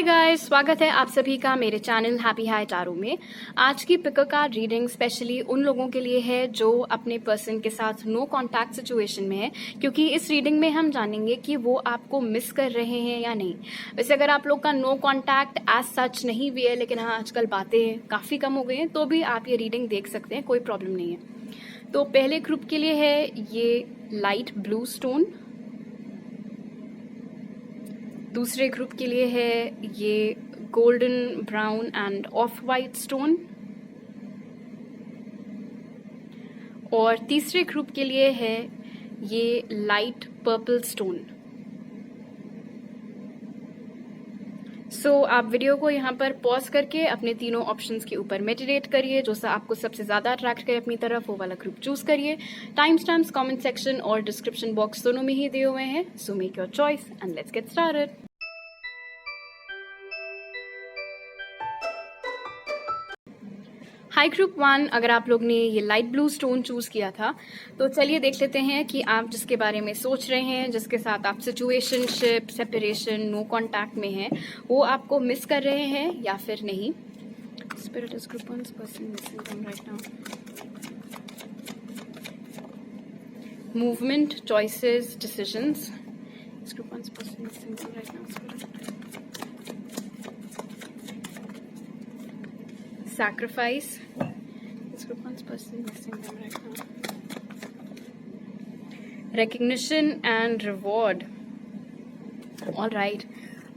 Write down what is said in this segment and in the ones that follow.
Hi guys, स्वागत है आप सभी का मेरे चैनल हैप्पी हाई टारो में। आज की पिक कार्ड रीडिंग स्पेशली उन लोगों के लिए है जो अपने पर्सन के साथ नो कांटेक्ट सिचुएशन में है, क्योंकि इस रीडिंग में हम जानेंगे कि वो आपको मिस कर रहे हैं या नहीं। वैसे अगर आप लोग का नो कांटेक्ट एज सच नहीं भी है, लेकिन हाँ आजकल बातें काफ़ी कम हो गई हैं, तो भी आप ये रीडिंग देख सकते हैं, कोई प्रॉब्लम नहीं है। तो पहले ग्रुप के लिए है ये लाइट ब्लू स्टोन, दूसरे ग्रुप के लिए है ये golden brown end of white stone, और तीसरे ग्रुप के लिए है ये लाइट पर्पल स्टोन। सो आप वीडियो को यहाँ पर पॉज करके अपने तीनों ऑप्शंस के ऊपर मेडिटेट करिए, जो आपको सबसे ज्यादा अट्रैक्ट करे अपनी तरफ, वो वाला ग्रुप चूज करिए। टाइम स्टैम्प्स कमेंट सेक्शन और डिस्क्रिप्शन बॉक्स दोनों में ही दिए हुए हैं, so make your choice and let's get started. High group 1, अगर आप लोग ने ये लाइट ब्लू स्टोन चूज किया था तो चलिए देख लेते हैं कि आप जिसके बारे में सोच रहे हैं, जिसके साथ आप सिचुएशनशिप, सेपरेशन, नो कांटेक्ट में हैं, वो आपको मिस कर रहे हैं या फिर नहीं। Spirit is group 1 person missing them right now. Movement, choices, decisions, group 1 person missing them right now. Sacrifice. This group one's person missing them right now. Recognition and reward. All right.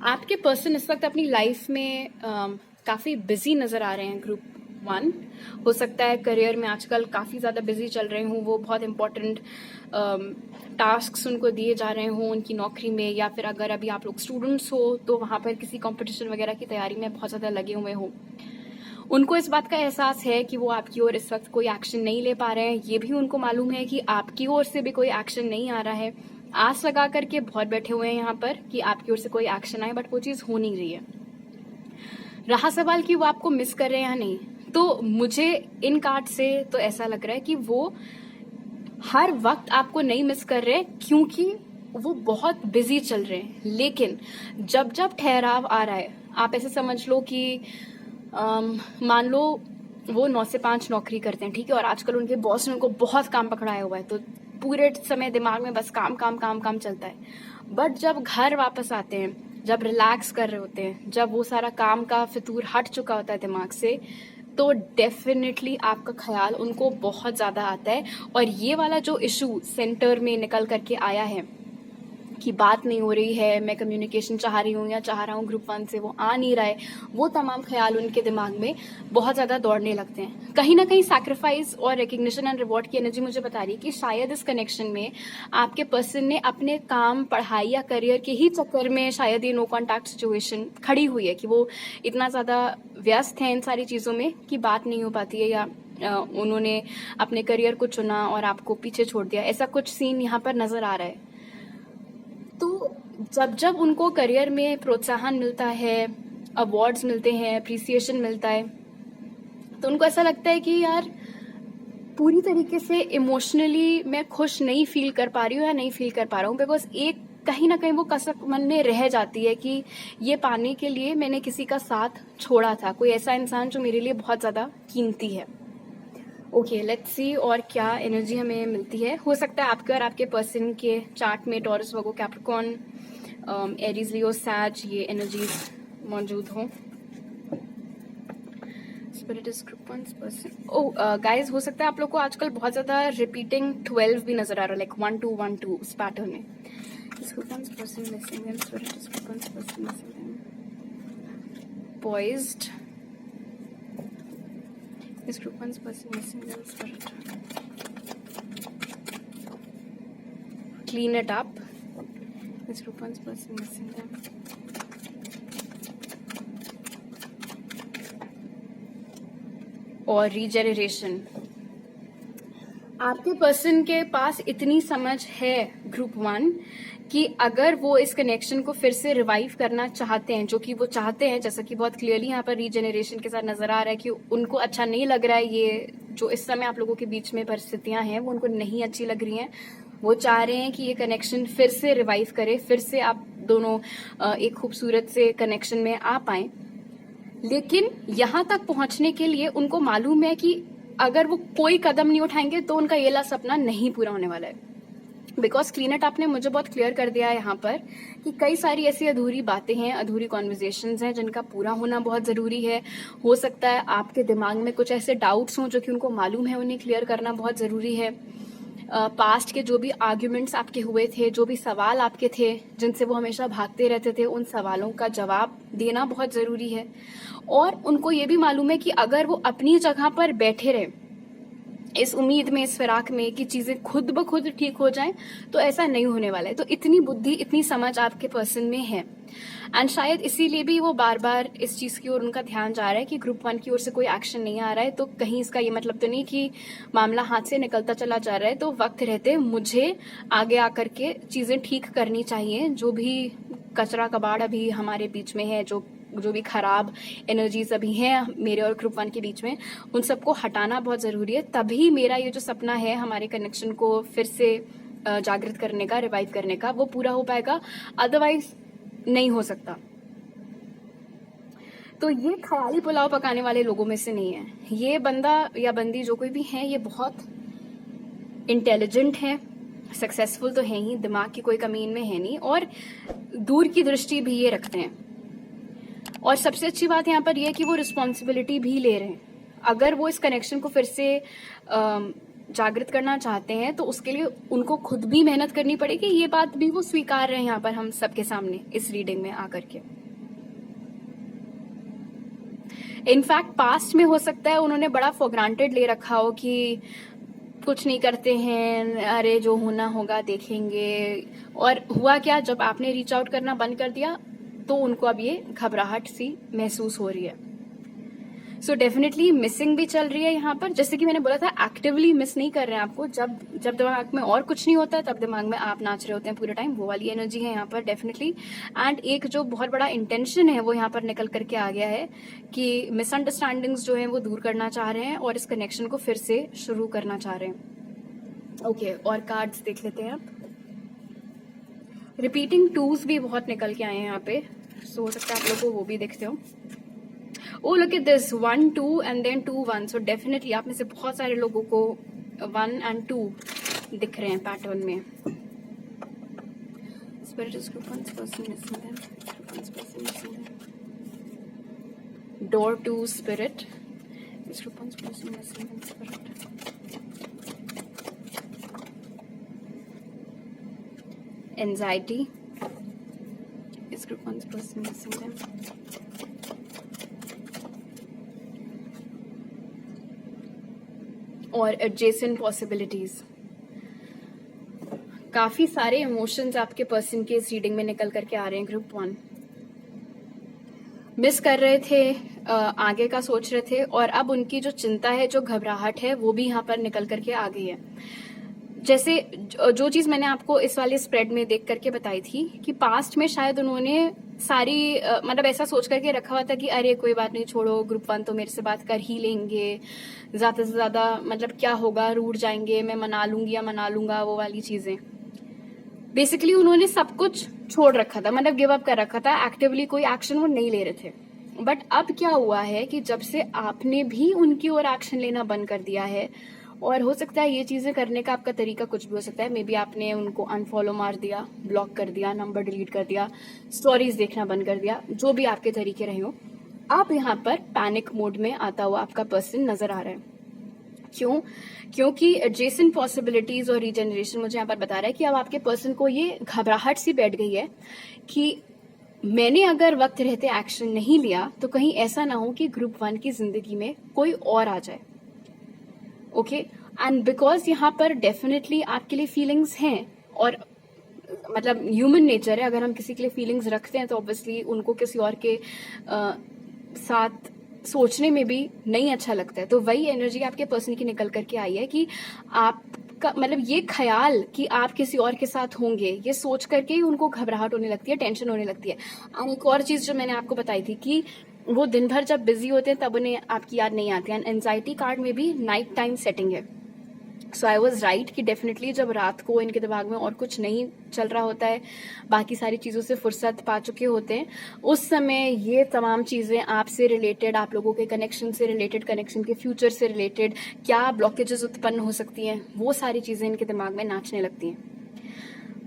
आपके person इस वक्त अपनी life में काफ़ी busy नज़र आ रहे हैं। Group 1 हो सकता है करियर में आजकल काफ़ी ज़्यादा बिजी चल रहे हों, वो बहुत इंपॉर्टेंट टास्क्स उनको दिए जा रहे हों उनकी नौकरी में, या फिर अगर अभी आप लोग स्टूडेंट्स हो तो वहाँ पर किसी कंपटीशन वगैरह की तैयारी में बहुत ज़्यादा लगे हुए हो। उनको इस बात का एहसास है कि वो आपकी ओर इस वक्त कोई एक्शन नहीं ले पा रहे हैं। ये भी उनको मालूम है कि आपकी ओर से भी कोई एक्शन नहीं आ रहा है। आस लगा करके बहुत बैठे हुए हैं यहाँ पर कि आपकी ओर से कोई एक्शन आए, बट वो चीज़ हो नहीं रही है। रहा सवाल कि वो आपको मिस कर रहे हैं या नहीं, तो मुझे इन कार्ड से तो ऐसा लग रहा है कि वो हर वक्त आपको नहीं मिस कर रहे, क्योंकि वो बहुत बिजी चल रहे हैं। लेकिन जब जब ठहराव आ रहा है, आप ऐसे समझ लो कि मान लो वो 9 से 5 नौकरी करते हैं, ठीक है, और आजकल उनके बॉस ने उनको बहुत काम पकड़ाया हुआ है, तो पूरे समय दिमाग में बस काम काम काम काम चलता है। बट जब घर वापस आते हैं, जब रिलैक्स कर रहे होते हैं, जब वो सारा काम का फितूर हट चुका होता है दिमाग से, तो डेफिनेटली आपका ख्याल उनको बहुत ज़्यादा आता है। और ये वाला जो इशू सेंटर में निकल करके आया है कि बात नहीं हो रही है, मैं कम्युनिकेशन चाह रही हूँ या चाह रहा हूँ ग्रुप 1 से, वो आ नहीं रहा है, वो तमाम ख्याल उनके दिमाग में बहुत ज़्यादा दौड़ने लगते हैं। कहीं ना कहीं सैक्रिफाइस और रिकग्निशन एंड रिवॉर्ड की एनर्जी मुझे बता रही है कि शायद इस कनेक्शन में आपके पर्सन ने अपने काम, पढ़ाई या करियर के ही चक्कर में शायद ये नो कॉन्टैक्ट सिचुएशन खड़ी हुई है कि वो इतना ज़्यादा व्यस्त हैं इन सारी चीज़ों में कि बात नहीं हो पाती है, या उन्होंने अपने करियर को चुना और आपको पीछे छोड़ दिया। ऐसा कुछ सीन यहाँ पर नज़र आ रहा है। तो जब जब उनको करियर में प्रोत्साहन मिलता है, अवार्ड्स मिलते हैं, अप्रिसिएशन मिलता है, तो उनको ऐसा लगता है कि यार पूरी तरीके से इमोशनली मैं खुश नहीं फील कर पा रही हूँ या नहीं फील कर पा रहा हूँ, बिकॉज एक कहीं ना कहीं वो कसक मन में रह जाती है कि ये पाने के लिए मैंने किसी का साथ छोड़ा था, कोई ऐसा इंसान जो मेरे लिए बहुत ज़्यादा कीमती है। ओके, लेट्स सी और क्या एनर्जी हमें मिलती है। हो सकता है आपके और आपके पर्सन के चार्ट में टॉरस, वर्गो, कैप्रिकॉर्न, एरीज, लियो, सैज ये एनर्जीज मौजूद हों। Spirit is group 1 person. Guys, हो सकता है आप लोग को आजकल बहुत ज़्यादा रिपीटिंग 12 भी नजर आ रहा है, लाइक 1 2 1 2 उस पैटर्न में। Poised, this group one's person missing them spirit. Clean it up. This group one's person missing them. और रीजेनरेशन। आपके पर्सन के पास इतनी समझ है ग्रुप 1 कि अगर वो इस कनेक्शन को फिर से रिवाइव करना चाहते हैं, जो कि वो चाहते हैं, जैसा कि बहुत क्लियरली यहाँ पर रीजेनरेशन के साथ नजर आ रहा है कि उनको अच्छा नहीं लग रहा है, ये जो इस समय आप लोगों के बीच में परिस्थितियां हैं वो उनको नहीं अच्छी लग रही हैं, वो चाह रहे हैं कि ये कनेक्शन फिर से रिवाइव करे, फिर से आप दोनों एक खूबसूरत से कनेक्शन में आ पाए। लेकिन यहाँ तक पहुंचने के लिए उनको मालूम है कि अगर वो कोई कदम नहीं उठाएंगे तो उनका ये वाला सपना नहीं पूरा होने वाला है। बिकॉज क्लीनट आपने मुझे बहुत क्लियर कर दिया है यहाँ पर कि कई सारी ऐसी अधूरी बातें हैं, अधूरी कॉन्वर्जेशंस हैं जिनका पूरा होना बहुत ज़रूरी है। हो सकता है आपके दिमाग में कुछ ऐसे डाउट्स हों जो कि उनको मालूम है, उन्हें क्लियर करना बहुत ज़रूरी है। पास्ट के जो भी आर्ग्यूमेंट्स आपके हुए थे, जो भी सवाल आपके थे जिनसे वो हमेशा भागते रहते थे, उन सवालों का जवाब देना बहुत ज़रूरी है। और उनको ये भी मालूम है कि अगर वो अपनी जगह पर बैठे रहे इस उम्मीद में, इस फिराक में कि चीजें खुद ब खुद ठीक हो जाएं, तो ऐसा नहीं होने वाला है। तो इतनी बुद्धि, इतनी समझ आपके पर्सन में है। एंड शायद इसीलिए भी वो बार बार इस चीज की ओर उनका ध्यान जा रहा है कि ग्रुप 1 की ओर से कोई एक्शन नहीं आ रहा है। तो कहीं इसका ये मतलब तो नहीं कि मामला हाथ से निकलता चला जा रहा है। तो वक्त रहते मुझे आगे आकर के चीजें ठीक करनी चाहिए। जो भी कचरा कबाड़ अभी हमारे बीच में है, जो भी खराब एनर्जीज अभी हैं मेरे और ग्रुप 1 के बीच में, उन सबको हटाना बहुत ज़रूरी है। तभी मेरा ये जो सपना है हमारे कनेक्शन को फिर से जागृत करने का, रिवाइव करने का, वो पूरा हो पाएगा। अदरवाइज नहीं हो सकता। तो ये ख्याली पुलाव पकाने वाले लोगों में से नहीं है। ये बंदा या बंदी जो कोई भी है, ये बहुत इंटेलिजेंट है, सक्सेसफुल तो है ही, दिमाग की कोई कमी इनमें है नहीं, और दूर की दृष्टि भी ये रखते हैं। और सबसे अच्छी बात यहाँ पर यह है कि वो रिस्पॉन्सिबिलिटी भी ले रहे हैं। अगर वो इस कनेक्शन को फिर से जागृत करना चाहते हैं तो उसके लिए उनको खुद भी मेहनत करनी पड़ेगी। ये बात भी वो स्वीकार रहे हैं यहाँ पर हम सबके सामने इस रीडिंग में आकर के। इनफैक्ट पास्ट में हो सकता है उन्होंने बड़ा फॉर ग्रांटेड ले रखा हो कि कुछ नहीं करते हैं, अरे जो होना होगा देखेंगे। और हुआ क्या, जब आपने रीच आउट करना बंद कर दिया तो उनको अब ये घबराहट सी महसूस हो रही है। सो डेफिनेटली मिसिंग भी चल रही है यहाँ पर। जैसे कि मैंने बोला था, एक्टिवली मिस नहीं कर रहे हैं आपको। जब दिमाग में और कुछ नहीं होता है तब दिमाग में आप नाच रहे होते हैं पूरे टाइम, वो वाली एनर्जी है यहाँ पर डेफिनेटली। एंड एक जो बहुत बड़ा इंटेंशन है वो यहाँ पर निकल करके आ गया है कि मिसअंडरस्टैंडिंग्स जो है वो दूर करना चाह रहे हैं और इस कनेक्शन को फिर से शुरू करना चाह रहे हैं। ओके, और कार्ड्स देख लेते हैं आप। रिपीटिंग टूज भी बहुत निकल के आए हैं यहाँ पे, सो हो सकता है आप लोगों को वो भी देखते हो। Oh look at this, 1 2 and then 2 1। So definitely आप में से बहुत सारे लोगों को 1 and 2 दिख रहे हैं पैटर्न में। Spirit is group 1's person missing them. Group 1's person missing them. Door to spirit. Is group 1's person missing them. Spirit. Anxiety. Is group 1's person missing them. और adjacent possibilities. काफी सारे emotions आपके person के इस reading में निकल करके आ रहे हैं। ग्रुप 1 मिस कर रहे थे, आगे का सोच रहे थे, और अब उनकी जो चिंता है, जो घबराहट है, वो भी यहाँ पर निकल करके आ गई है। जैसे जो चीज मैंने आपको इस वाले स्प्रेड में देख करके बताई थी कि पास्ट में शायद उन्होंने सारी मतलब ऐसा सोच करके रखा हुआ था कि अरे कोई बात नहीं, छोड़ो, ग्रुप 1 तो मेरे से बात कर ही लेंगे, ज्यादा से ज्यादा मतलब क्या होगा, रूठ जाएंगे, मैं मना लूंगी या मना लूंगा, वो वाली चीजें। बेसिकली उन्होंने सब कुछ छोड़ रखा था, मतलब गिव अप कर रखा था। एक्टिवली कोई एक्शन वो नहीं ले रहे थे। बट अब क्या हुआ है कि जब से आपने भी उनकी ओर एक्शन लेना बंद कर दिया है, और हो सकता है ये चीजें करने का आपका तरीका कुछ भी हो सकता है। मे बी आपने उनको अनफॉलो मार दिया, ब्लॉक कर दिया, नंबर डिलीट कर दिया, स्टोरीज देखना बंद कर दिया, जो भी आपके तरीके रहे हो। अब यहाँ पर पैनिक मोड में आता हुआ आपका पर्सन नजर आ रहा है। क्यों? क्योंकि एडजेसेंट पॉसिबिलिटीज और रीजनरेशन मुझे यहाँ पर बता रहा है कि अब आपके पर्सन को ये घबराहट सी बैठ गई है कि मैंने अगर वक्त रहते एक्शन नहीं लिया तो कहीं ऐसा ना हो कि ग्रुप 1 की जिंदगी में कोई और आ जाए। ओके, एंड बिकॉज यहाँ पर डेफिनेटली आपके लिए फीलिंग्स हैं, और मतलब ह्यूमन नेचर है, अगर हम किसी के लिए फीलिंग्स रखते हैं तो ऑब्वियसली उनको किसी और के साथ सोचने में भी नहीं अच्छा लगता है। तो वही एनर्जी आपके पर्सन की निकल करके आई है कि आपका मतलब ये ख्याल कि आप किसी और के साथ होंगे, ये सोच करके ही उनको घबराहट होने लगती है, टेंशन होने लगती है। और एक और चीज जो मैंने आपको बताई थी कि वो दिन भर जब बिजी होते हैं तब उन्हें आपकी याद नहीं आती है। एंजाइटी कार्ड में भी नाइट टाइम सेटिंग है। सो आई वॉज राइट कि डेफिनेटली जब रात को इनके दिमाग में और कुछ नहीं चल रहा होता है, बाकी सारी चीज़ों से फुर्सत पा चुके होते हैं, उस समय ये तमाम चीज़ें आपसे रिलेटेड, आप लोगों के कनेक्शन से रिलेटेड, कनेक्शन के फ्यूचर से रिलेटेड क्या ब्लॉकेजेस उत्पन्न हो सकती हैं, वो सारी चीज़ें इनके दिमाग में नाचने लगती हैं।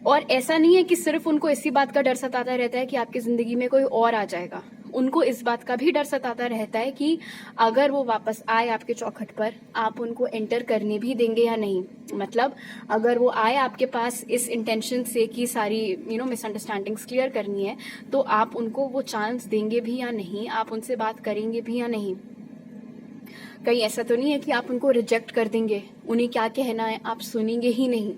और ऐसा नहीं है कि सिर्फ उनको इसी बात का डर सताता रहता है कि आपकी ज़िंदगी में कोई और आ जाएगा, उनको इस बात का भी डर सताता रहता है कि अगर वो वापस आए आपके चौखट पर, आप उनको एंटर करने भी देंगे या नहीं। मतलब अगर वो आए आपके पास इस इंटेंशन से कि सारी मिसअंडरस्टैंडिंग्स क्लियर करनी है, तो आप उनको वो चांस देंगे भी या नहीं, आप उनसे बात करेंगे भी या नहीं। कहीं ऐसा तो नहीं है कि आप उनको रिजेक्ट कर देंगे, उन्हें क्या कहना है आप सुनेंगे ही नहीं।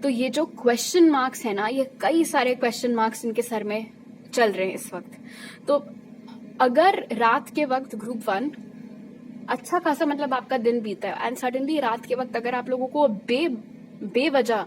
तो ये जो क्वेश्चन मार्क्स है ना, ये कई सारे क्वेश्चन मार्क्स इनके सर में चल रहे हैं इस वक्त। तो अगर रात के वक्त ग्रुप 1 अच्छा खासा मतलब आपका दिन बीता है एंड सडनली रात के वक्त अगर आप लोगों को बेवजह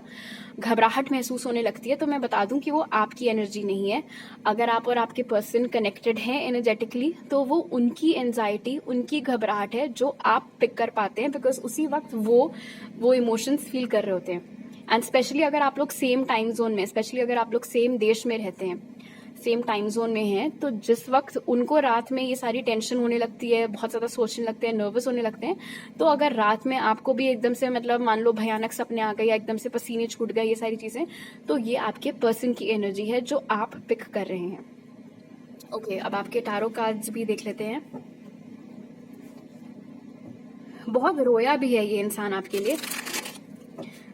घबराहट महसूस होने लगती है, तो मैं बता दूं कि वो आपकी एनर्जी नहीं है। अगर आप और आपके पर्सन कनेक्टेड हैं एनर्जेटिकली, तो वो उनकी एंजाइटी, उनकी घबराहट है जो आप पिक कर पाते हैं, बिकॉज उसी वक्त वो इमोशंस फील कर रहे होते हैं। एंड स्पेशली अगर आप लोग सेम टाइम जोन में, स्पेशली अगर आप लोग सेम देश में रहते हैं, सेम टाइम जोन में हैं, तो जिस वक्त उनको रात में ये सारी टेंशन होने लगती है, बहुत ज़्यादा सोचने लगते हैं, नर्वस होने लगते हैं, तो अगर रात में आपको भी एकदम से मतलब मान लो भयानक सपने आ गए या एकदम से पसीने छूट गए, ये सारी चीज़ें, तो ये आपके पर्सन की एनर्जी है जो आप पिक कर रहे हैं। ओके, अब आपके टारो कार्ड्स भी देख लेते हैं। बहुत रोया भी है ये इंसान आपके लिए।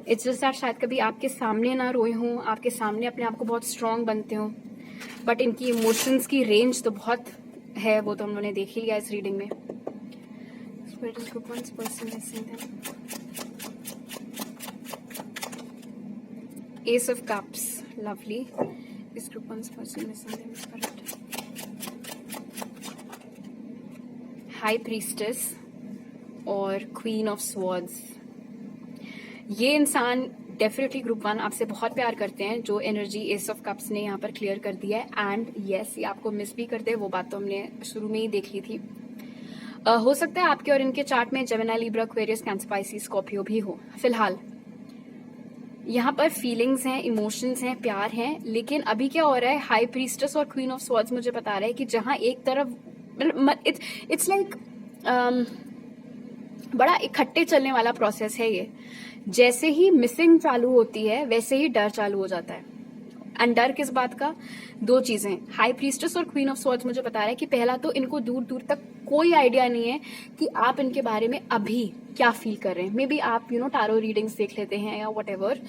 इट्स जस्ट दैट शायद कभी आपके सामने ना रोए हों, आपके सामने अपने आप को बहुत स्ट्रांग बनते हों, बट इनकी इमोशंस की रेंज तो बहुत है, वो तो हम लोगों ने देख ही लिया इस रीडिंग में। Ace of cups, lovely. इस group 1 person missing, high priestess और क्वीन ऑफ स्वॉर्ड्स। ये इंसान डेफिनेटली ग्रुप 1 आपसे बहुत प्यार करते हैं, जो एनर्जी एस ऑफ कप्स ने यहाँ पर क्लियर कर दिया है। एंड यस, ये आपको मिस भी करते हैं, वो बात तो हमने शुरू में ही देख ली थी। हो सकता है आपके और इनके चार्ट में Gemini, Libra, Aquarius, cancer, Pisces, Scorpio भी हो। फिलहाल यहाँ पर फीलिंग्स हैं, इमोशंस हैं, प्यार हैं, लेकिन अभी क्या हो रहा है, हाई प्रीस्टेस और क्वीन ऑफ स्वॉर्ड्स मुझे बता रहा है कि जहाँ एक तरफ इट्स लाइक बड़ा इकट्ठे चलने वाला प्रोसेस है ये। जैसे ही मिसिंग चालू होती है वैसे ही डर चालू हो जाता है। एंड डर किस बात का? दो चीजें। हाई प्रीस्टेस और क्वीन ऑफ स्वॉर्ड्स मुझे बता रहा है कि पहला तो इनको दूर दूर तक कोई आइडिया नहीं है कि आप इनके बारे में अभी क्या फील कर रहे हैं। मे बी आप टारो रीडिंग्स देख लेते हैं या वट एवर,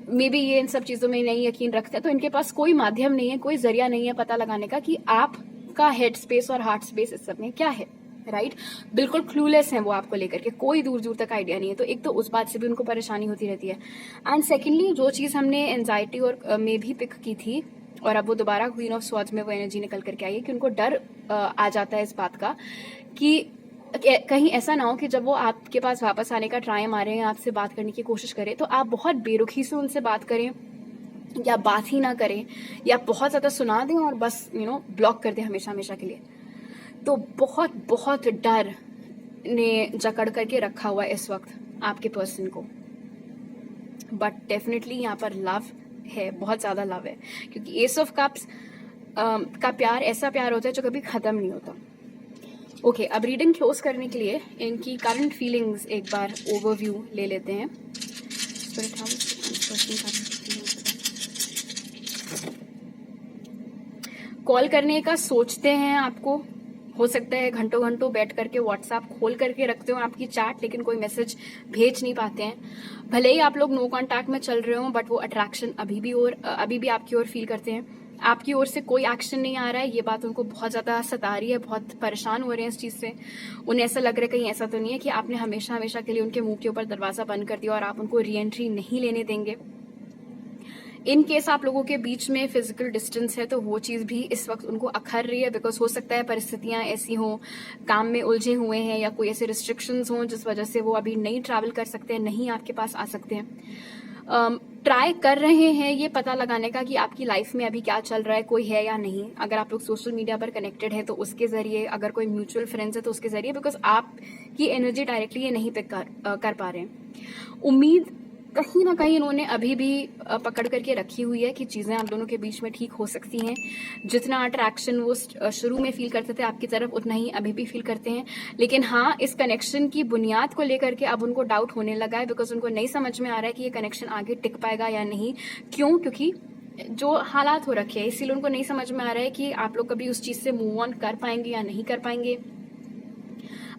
मे बी ये इन सब चीजों में नहीं यकीन रखते हैं, तो इनके पास कोई माध्यम नहीं है, कोई जरिया नहीं है पता लगाने का कि आपका हेड स्पेस और हार्ट स्पेस इस सब में क्या है। राइट, बिल्कुल क्लूलेस हैं वो आपको लेकर के, कोई दूर दूर तक आइडिया नहीं है। तो एक तो उस बात से भी उनको परेशानी होती रहती है। एंड सेकेंडली, जो चीज हमने एंजाइटी और में भी पिक की थी और अब वो दोबारा क्वीन ऑफ स्वॉर्ड्स में वो एनर्जी निकल करके आई है कि उनको डर आ जाता है इस बात का कि कहीं ऐसा ना हो कि जब वो आपके पास वापस आने का ट्राई मारे हैं, आपसे बात करने की कोशिश करें, तो आप बहुत बेरुखी से उनसे बात करें या बात ही ना करें या बहुत ज्यादा सुना दें और बस ब्लॉक कर दें हमेशा हमेशा के लिए। तो बहुत बहुत डर ने जकड़ करके रखा हुआ है इस वक्त आपके पर्सन को। बट डेफिनेटली यहाँ पर लव है, बहुत ज्यादा लव है, क्योंकि एस ऑफ कप्स का प्यार ऐसा प्यार होता है जो कभी खत्म नहीं होता। ओके, अब रीडिंग क्लोज करने के लिए इनकी करंट फीलिंग्स एक बार ओवरव्यू ले लेते हैं। कॉल करने का सोचते हैं आपको, हो सकता है घंटों घंटों बैठ करके व्हाट्सएप खोल करके रखते हो आपकी चैट, लेकिन कोई मैसेज भेज नहीं पाते हैं। भले ही आप लोग नो कांटेक्ट में चल रहे हो, बट वो अट्रैक्शन अभी भी आपकी ओर फील करते हैं। आपकी ओर से कोई एक्शन नहीं आ रहा है, ये बात उनको बहुत ज्यादा सता रही है, बहुत परेशान हो रहे हैं इस चीज से। उन्हें ऐसा लग रहा है कहीं ऐसा तो नहीं है कि आपने हमेशा हमेशा के लिए उनके मुंह के ऊपर दरवाजा बंद कर दिया और आप उनको री एंट्री नहीं लेने देंगे। इन केस आप लोगों के बीच में फिजिकल डिस्टेंस है तो वो चीज भी इस वक्त उनको अखर रही है, बिकॉज हो सकता है परिस्थितियां ऐसी हों, काम में उलझे हुए हैं या कोई ऐसे रिस्ट्रिक्शंस हों जिस वजह से वो अभी नहीं ट्रैवल कर सकते हैं, नहीं आपके पास आ सकते हैं। ट्राई कर रहे हैं ये पता लगाने का कि आपकी लाइफ में अभी क्या चल रहा है, कोई है या नहीं। अगर आप लोग सोशल मीडिया पर कनेक्टेड है तो उसके जरिए, अगर कोई म्यूचुअल फ्रेंड्स है तो उसके जरिए, बिकॉज आपकी एनर्जी डायरेक्टली ये नहीं पिक कर पा रहे हैं। उम्मीद कहीं ना कहीं इन्होंने अभी भी पकड़ करके रखी हुई है कि चीजें आप दोनों के बीच में ठीक हो सकती हैं। जितना अट्रैक्शन वो शुरू में फील करते थे आपकी तरफ, उतना ही अभी भी फील करते हैं। लेकिन हाँ, इस कनेक्शन की बुनियाद को लेकर के अब उनको डाउट होने लगा है, बिकॉज उनको नहीं समझ में आ रहा है कि ये कनेक्शन आगे टिक पाएगा या नहीं। क्यों? क्योंकि जो हालात हो रखे हैं, इसीलिए उनको नहीं समझ में आ रहा है कि आप लोग कभी उस चीज से मूव ऑन कर पाएंगे या नहीं कर पाएंगे।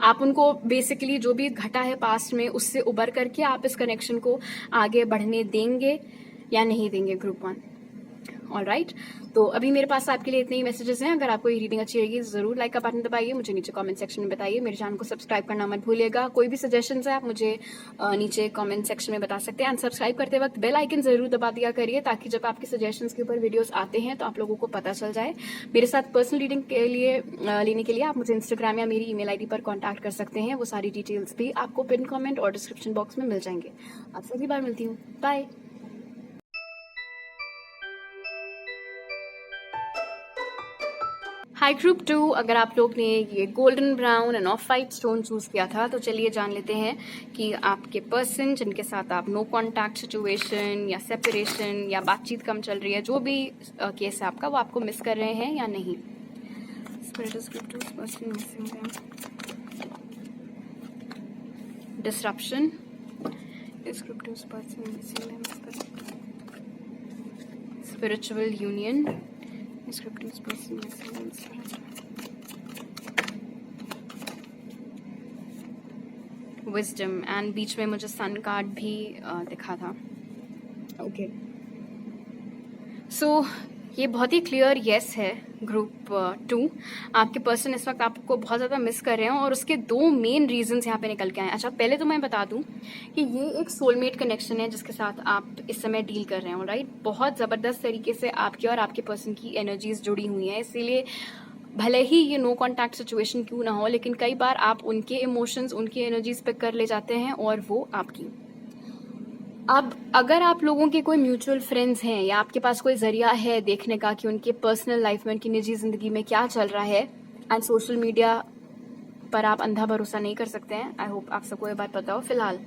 आप उनको बेसिकली जो भी घटा है पास्ट में, उससे उबर करके आप इस कनेक्शन को आगे बढ़ने देंगे या नहीं देंगे, ग्रुप 1। ऑलराइट, तो अभी मेरे पास आपके लिए इतने ही मैसेजेस हैं। अगर आपको ये रीडिंग अच्छी लगी जरूर लाइक का बटन दबाइए, मुझे नीचे कमेंट सेक्शन में बताइए, मेरे चैनल को सब्सक्राइब करना मत भूलिएगा। कोई भी सजेशंस है आप मुझे नीचे कमेंट सेक्शन में बता सकते हैं। एंड सब्सक्राइब करते वक्त बेल आइकन जरूर दबा दिया करिए, ताकि जब आपके सजेशंस के ऊपर वीडियोस आते हैं तो आप लोगों को पता चल जाए। मेरे साथ पर्सनल रीडिंग के लिए लेने के लिए आप मुझे इंस्टाग्राम या मेरी ईमेल आईडी पर कॉन्टैक्ट कर सकते हैं। वो सारी डिटेल्स भी आपको पिन कमेंट और डिस्क्रिप्शन बॉक्स में मिल जाएंगे। आपसे अगली बार मिलती हूँ, बाय। हाई ग्रुप 2, अगर आप लोग ने ये golden brown end of white stone choose किया था तो चलिए जान लेते हैं कि आपके पर्सन जिनके साथ आप नो कॉन्टैक्ट सिचुएशन या सेपरेशन या बातचीत कम चल रही है, जो भी केस है आपका, वो आपको मिस कर रहे हैं या नहीं। Disruption, spiritual union, wisdom, and बीच में मुझे सन कार्ड भी दिखा था। ओके, सो ये बहुत ही क्लियर येस है ग्रुप 2। आपके पर्सन इस वक्त आपको बहुत ज़्यादा मिस कर रहे हैं और उसके 2 मेन रीजंस यहाँ पे निकल के आए। अच्छा, पहले तो मैं बता दूं कि ये एक सोलमेट कनेक्शन है जिसके साथ आप इस समय डील कर रहे हो, राइट। बहुत ज़बरदस्त तरीके से आपकी और आपके पर्सन की एनर्जीज जुड़ी हुई हैं, इसीलिए भले ही ये नो कॉन्टैक्ट सिचुएशन क्यों ना हो, लेकिन कई बार आप उनके इमोशंस, उनकी एनर्जीज पिक कर ले जाते हैं और वो आपकी। अब अगर आप लोगों के कोई म्यूचुअल फ्रेंड्स हैं या आपके पास कोई जरिया है देखने का कि उनके पर्सनल लाइफ में, उनकी निजी जिंदगी में क्या चल रहा है, एंड सोशल मीडिया पर आप अंधा भरोसा नहीं कर सकते हैं। आई होप आप सबको ये बात पता हो। फिलहाल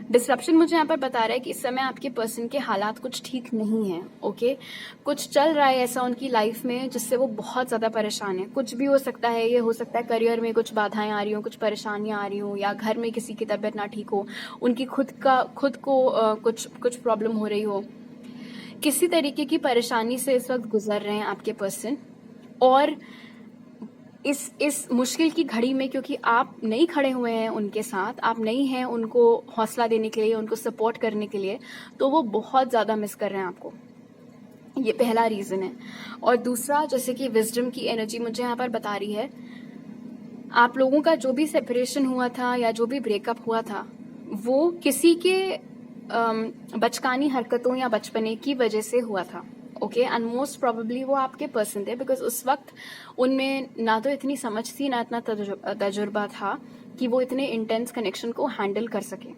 डिसरप्शन मुझे यहाँ पर बता रहा है कि इस समय आपके पर्सन के हालात कुछ ठीक नहीं है। ओके, कुछ चल रहा है ऐसा उनकी लाइफ में जिससे वो बहुत ज्यादा परेशान है। कुछ भी हो सकता है, ये हो सकता है करियर में कुछ बाधाएं आ रही हो, कुछ परेशानियां आ रही हो, या घर में किसी की तबीयत ना ठीक हो, उनकी खुद को कुछ प्रॉब्लम हो रही हो। किसी तरीके की परेशानी से इस वक्त गुजर रहे हैं आपके पर्सन, और इस मुश्किल की घड़ी में क्योंकि आप नहीं खड़े हुए हैं उनके साथ, आप नहीं हैं उनको हौसला देने के लिए, उनको सपोर्ट करने के लिए, तो वो बहुत ज़्यादा मिस कर रहे हैं आपको। ये पहला रीज़न है। और दूसरा, जैसे कि विजडम की एनर्जी मुझे यहाँ पर बता रही है, आप लोगों का जो भी सेपरेशन हुआ था या जो भी ब्रेकअप हुआ था, वो किसी के बचकानी हरकतों या बचपने की वजह से हुआ था। ओके, एंड मोस्ट प्रोबेबली वो आपके पर्सन थे, बिकॉज उस वक्त उनमें ना तो इतनी समझ थी, ना इतना तजुर्बा था कि वो इतने इंटेंस कनेक्शन को हैंडल कर सके।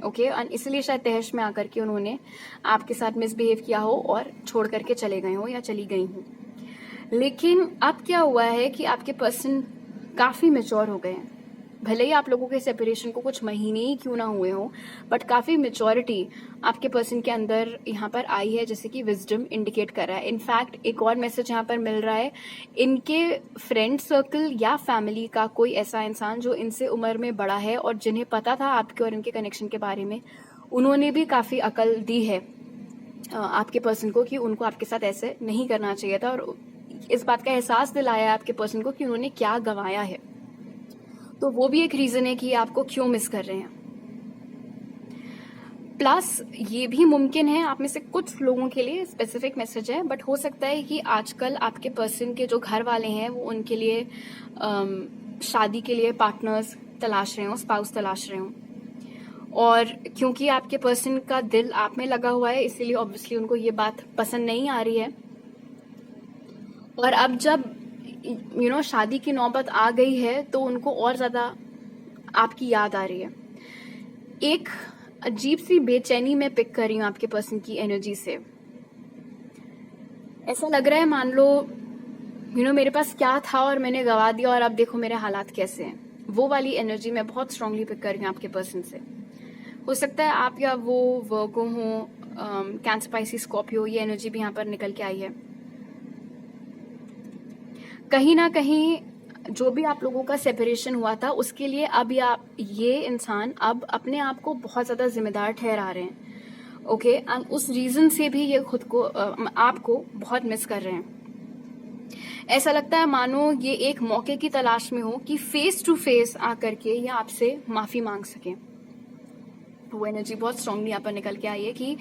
ओके, एंड इसलिए शायद तहश में आकर के उन्होंने आपके साथ मिसबिहेव किया हो और छोड़ करके चले गए हो या चली गई हो। लेकिन अब क्या हुआ है कि आपके पर्सन काफी मेच्योर हो गए हैं। भले ही आप लोगों के सेपरेशन को कुछ महीने ही क्यों ना हुए हो, बट काफी मेच्योरिटी आपके पर्सन के अंदर यहाँ पर आई है, जैसे कि विजडम इंडिकेट कर रहा है। इनफैक्ट एक और मैसेज यहाँ पर मिल रहा है, इनके फ्रेंड सर्कल या फैमिली का कोई ऐसा इंसान जो इनसे उम्र में बड़ा है और जिन्हें पता था आपके और इनके कनेक्शन के बारे में, उन्होंने भी काफी अकल दी है आपके पर्सन को कि उनको आपके साथ ऐसे नहीं करना चाहिए था, और इस बात का एहसास दिलाया है आपके पर्सन को कि उन्होंने क्या गंवाया है। तो वो भी एक रीजन है कि आपको क्यों मिस कर रहे हैं। प्लस ये भी मुमकिन है, आप में से कुछ लोगों के लिए स्पेसिफिक मैसेज है, बट हो सकता है कि आजकल आपके पर्सन के जो घर वाले हैं वो उनके लिए शादी के लिए पार्टनर्स तलाश रहे हो, स्पाउस तलाश रहे हो, और क्योंकि आपके पर्सन का दिल आप में लगा हुआ है, इसीलिए ऑब्वियसली उनको ये बात पसंद नहीं आ रही है। और अब जब शादी की नौबत आ गई है तो उनको और ज्यादा आपकी याद आ रही है। एक अजीब सी बेचैनी मैं पिक कर रही हूँ आपके पर्सन की एनर्जी से। ऐसा लग रहा है मान लो मेरे पास क्या था और मैंने गवा दिया और अब देखो मेरे हालात कैसे हैं। वो वाली एनर्जी मैं बहुत स्ट्रांगली पिक कर रही हूँ आपके पर्सन से। हो सकता है आप या वो वर्गो हो, कैंसर, स्पाइसिस, स्कॉर्पियो, ये एनर्जी भी यहाँ पर निकल के आई है। कहीं ना कहीं जो भी आप लोगों का सेपरेशन हुआ था उसके लिए अब ये इंसान अब अपने आप को बहुत ज्यादा जिम्मेदार ठहरा रहे हैं। ओके, उस रीजन से भी ये खुद को आपको बहुत मिस कर रहे हैं। ऐसा लगता है मानो ये एक मौके की तलाश में हो कि फेस टू फेस आकर के ये आपसे माफी मांग सके। वो एनर्जी बहुत स्ट्रांगली यहाँ पर निकल के आई है कि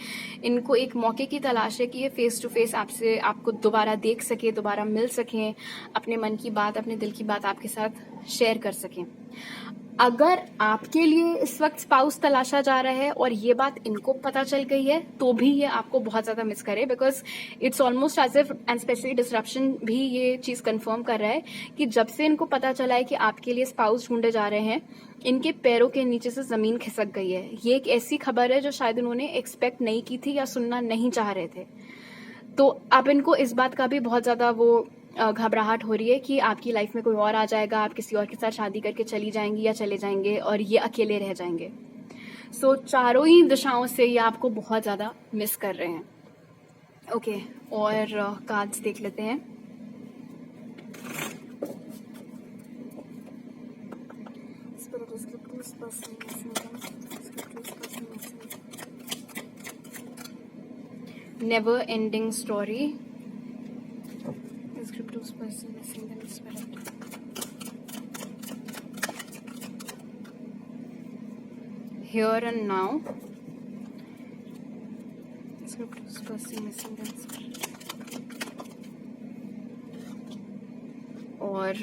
इनको एक मौके की तलाश है कि ये फेस टू फेस आपको दोबारा देख सके, दोबारा मिल सकें, अपने मन की बात, अपने दिल की बात आपके साथ शेयर कर सकें। अगर आपके लिए इस वक्त स्पाउस तलाशा जा रहा है और ये बात इनको पता चल गई है तो भी ये आपको बहुत ज्यादा मिस करे, because it's almost as if, and specially disruption भी ये चीज कंफर्म कर रहा है कि जब से इनको पता चला है कि आपके लिए स्पाउस ढूंढे जा रहे हैं, इनके पैरों के नीचे से जमीन खिसक गई है। ये एक ऐसी खबर है जो शायद उन्होंने एक्सपेक्ट नहीं की थी या सुनना नहीं चाह रहे थे। तो अब इनको इस बात का भी बहुत ज्यादा वो घबराहट हो रही है कि आपकी लाइफ में कोई और आ जाएगा, आप किसी और के साथ शादी करके चली जाएंगी या चले जाएंगे और ये अकेले रह जाएंगे। सो चारों ही दिशाओं से ये आपको बहुत ज्यादा मिस कर रहे हैं। ओके, और कार्ड्स देख लेते हैं। Never ending story, here and now, और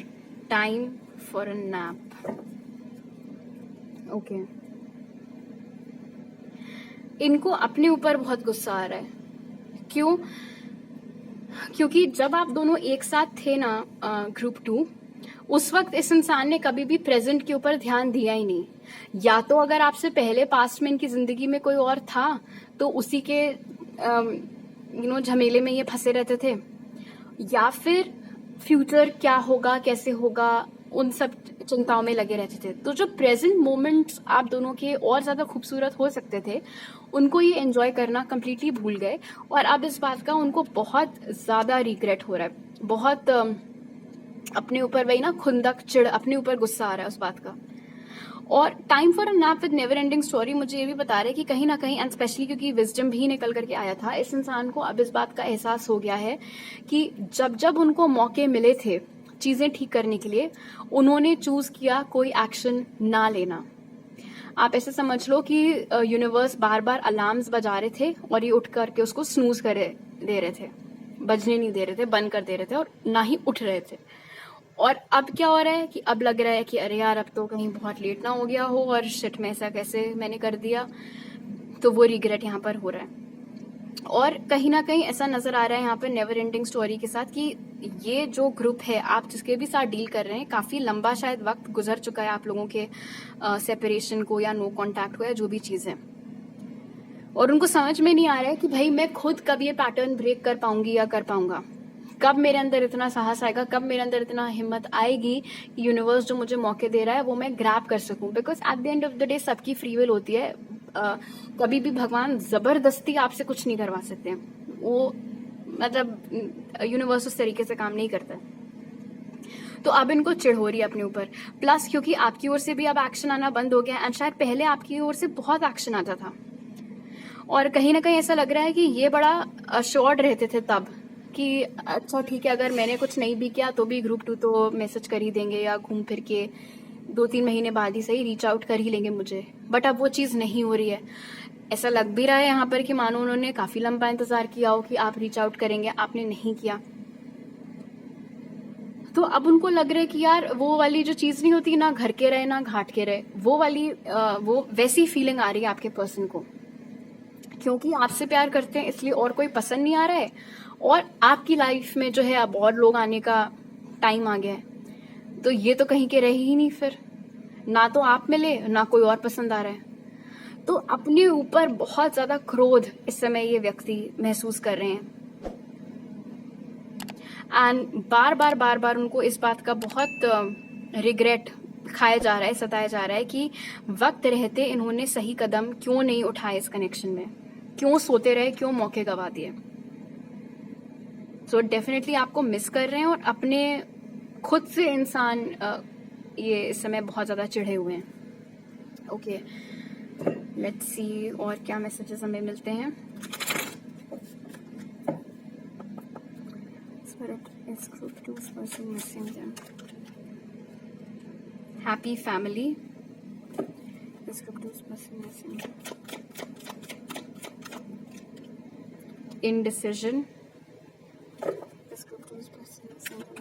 time for a nap. Okay, इनको अपने ऊपर बहुत गुस्सा आ रहा है। क्यों? क्योंकि जब आप दोनों एक साथ थे ना ग्रुप 2, उस वक्त इस इंसान ने कभी भी प्रेजेंट के ऊपर ध्यान दिया ही नहीं। या तो अगर आपसे पहले पास्ट में इनकी जिंदगी में कोई और था तो उसी के झमेले में ये फंसे रहते थे, या फिर फ्यूचर क्या होगा, कैसे होगा, उन सब चिंताओं में लगे रहते थे। तो जो प्रेजेंट मोमेंट्स आप दोनों के और ज्यादा खूबसूरत हो सकते थे, उनको ये एंजॉय करना कंप्लीटली भूल गए। और अब इस बात का उनको बहुत ज्यादा रिग्रेट हो रहा है, बहुत अपने ऊपर वही ना खुंदक, चिढ़, अपने ऊपर गुस्सा आ रहा है उस बात का। और time for a nap with never ending story मुझे ये भी बता रहे हैं कि कहीं ना कहीं, एंड स्पेशली क्योंकि विजडम भी निकल करके आया था, इस इंसान को अब इस बात का एहसास हो गया है कि जब जब उनको मौके मिले थे चीजें ठीक करने के लिए, उन्होंने चूज किया कोई एक्शन ना लेना। आप ऐसे समझ लो कि यूनिवर्स बार बार अलार्म्स बजा रहे थे और ये उठ करके उसको स्नूज कर दे रहे थे, बजने नहीं दे रहे थे, बंद कर दे रहे थे, और ना ही उठ रहे थे। और अब क्या हो रहा है कि अब लग रहा है कि अरे यार अब तो कहीं बहुत लेट ना हो गया हो और शिट में ऐसा कैसे मैंने कर दिया। तो वो रिग्रेट यहाँ पर हो रहा है। और कहीं ना कहीं ऐसा नजर आ रहा है यहाँ पर नेवर एंडिंग स्टोरी के साथ कि ये जो ग्रुप है, आप जिसके भी साथ डील कर रहे हैं, काफी लंबा शायद वक्त गुजर चुका है आप लोगों के सेपरेशन को या नो कॉन्टैक्ट को या जो भी चीज है। और उनको समझ में नहीं आ रहा है कि भाई मैं खुद कब ये पैटर्न ब्रेक कर पाऊंगी या कर पाऊंगा, कब मेरे अंदर इतना साहस आएगा, कब मेरे अंदर इतना हिम्मत आएगी कि यूनिवर्स जो मुझे मौके दे रहा है वो मैं ग्रैब कर सकूं। Because at the end of the day सबकी फ्री विल होती है। कभी भी भगवान जबरदस्ती आपसे कुछ नहीं करवा सकते हैं, वो मतलब यूनिवर्स उस तरीके से काम नहीं करता है। तो अब इनको चिढ़ हो रही है अपने ऊपर, प्लस क्योंकि आपकी ओर से भी अब एक्शन आना बंद हो गया, एंड शायद पहले आपकी ओर से बहुत एक्शन आता था। और कहीं ना कहीं ऐसा लग रहा है कि ये बड़ा अश्योर्ड रहते थे तब कि अच्छा ठीक है, अगर मैंने कुछ नहीं भी किया तो भी ग्रुप 2 तो मैसेज कर ही देंगे या घूम फिर के 2-3 महीने बाद ही सही रीच आउट कर ही लेंगे मुझे। बट अब वो चीज नहीं हो रही है। ऐसा लग भी रहा है यहाँ पर कि मानो उन्होंने काफी लंबा इंतजार किया हो कि आप रीच आउट करेंगे, आपने नहीं किया। तो अब उनको लग रहा है कि यार वो वाली जो चीज नहीं होती ना घर के रहे ना घाट के रहे, वो वाली वो वैसी फीलिंग आ रही है आपके पर्सन को, क्योंकि आपसे प्यार करते हैं इसलिए और कोई पसंद नहीं आ रहा है, और आपकी लाइफ में जो है अब और लोग आने का टाइम आ गया है। तो ये तो कहीं के रहे ही नहीं, फिर ना तो आप मिले ना कोई और पसंद आ रहा है। तो अपने ऊपर बहुत ज्यादा क्रोध इस समय ये व्यक्ति महसूस कर रहे हैं, एंड बार बार उनको इस बात का बहुत रिग्रेट खाया जा रहा है, सताया जा रहा है कि वक्त रहते इन्होंने सही कदम क्यों नहीं उठाए इस कनेक्शन में, क्यों सोते रहे, क्यों मौके गवा दिए। सो डेफिनेटली आपको मिस कर रहे हैं और अपने खुद से इंसान ये इस समय बहुत ज़्यादा चिढ़े हुए हैं। ओके, लेट्स सी और क्या मैसेजेस हमें मिलते हैं। Spirit is group 2's person missing them. Happy family. This group 2's person missing. Indecision. This group 2's person missing them.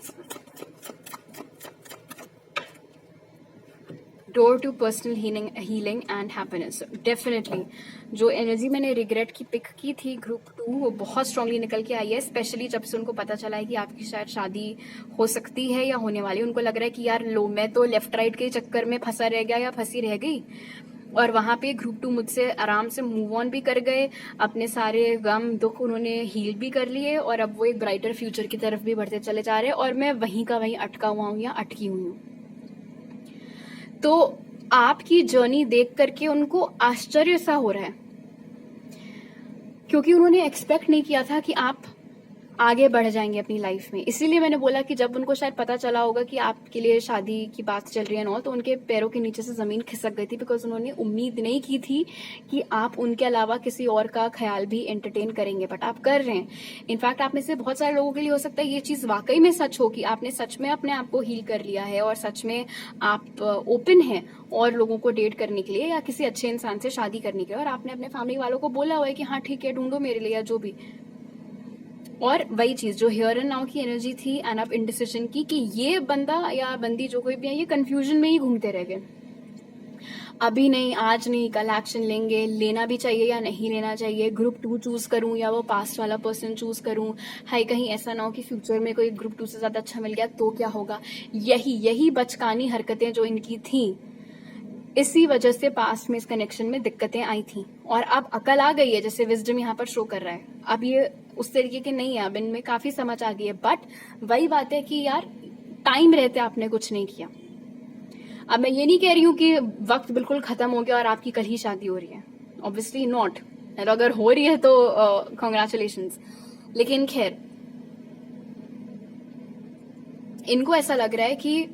Door to personal healing and happiness. Definitely जो energy मैंने regret की pick की थी group 2 वो बहुत strongly निकल के आई है, स्पेशली जब से उनको पता चला है कि आपकी शायद शादी हो सकती है या होने वाली है। उनको लग रहा है कि यार लो, मैं तो लेफ्ट राइट के चक्कर में फंसा रह गया या फंसी रह गई, और वहां पे ग्रुप 2 मुझसे आराम से मूव ऑन भी कर गए, अपने सारे गम दुख उन्होंने हील भी कर लिए और अब वो एक ब्राइटर फ्यूचर की तरफ भी बढ़ते चले जा रहे हैं, और मैं वहीं का वहीं अटका हुआ हूँ या अटकी हुई हूँ। तो आपकी जर्नी देख करके उनको आश्चर्य सा हो रहा है, क्योंकि उन्होंने एक्सपेक्ट नहीं किया था कि आप आगे बढ़ जाएंगे अपनी लाइफ में। इसीलिए मैंने बोला कि जब उनको शायद पता चला होगा कि आपके लिए शादी की बात चल रही है ना, तो उनके पैरों के नीचे से जमीन खिसक गई थी, बिकॉज उन्होंने उम्मीद नहीं की थी कि आप उनके अलावा किसी और का ख्याल भी एंटरटेन करेंगे, बट आप कर रहे हैं। इनफैक्ट आप में से बहुत सारे लोगों के लिए हो सकता है ये चीज वाकई में सच हो कि आपने सच में अपने आप को हील कर लिया है और सच में आप ओपन हैं और लोगों को डेट करने के लिए या किसी अच्छे इंसान से शादी करने के लिए, और आपने अपने फैमिली वालों को बोला हुआ है कि हाँ ठीक है, ढूंढो मेरे लिए या जो भी। और वही चीज जो हियर एंड नाउ की एनर्जी थी एंड आप इंडिसिजन की कि ये बंदा या बंदी जो कोई भी है ये कंफ्यूजन में ही घूमते रह गए, अभी नहीं, आज नहीं, कल एक्शन लेंगे, लेना भी चाहिए या नहीं लेना चाहिए, ग्रुप 2 चूज करूं या वो पास्ट वाला पर्सन चूज करूं, हाय कहीं ऐसा ना हो कि फ्यूचर में कोई ग्रुप 2 से ज्यादा अच्छा मिल गया तो क्या होगा। यही बचकानी हरकतें जो इनकी थी, इसी वजह से पास्ट में इस कनेक्शन में दिक्कतें आई थी, और अब अकल आ गई है, जैसे विजडम यहाँ पर शो कर रहा है। अब ये उस तरीके के नहीं है, अब इनमें काफी समझ आ गई है, बट वही बात है कि यार टाइम रहते आपने कुछ नहीं किया। अब मैं ये नहीं कह रही हूँ कि वक्त बिल्कुल खत्म हो गया और आपकी कल ही शादी हो रही है, ऑब्वियसली नॉट, अगर हो रही है तो कॉन्ग्रेचुलेशंस। लेकिन खैर इनको ऐसा लग रहा है कि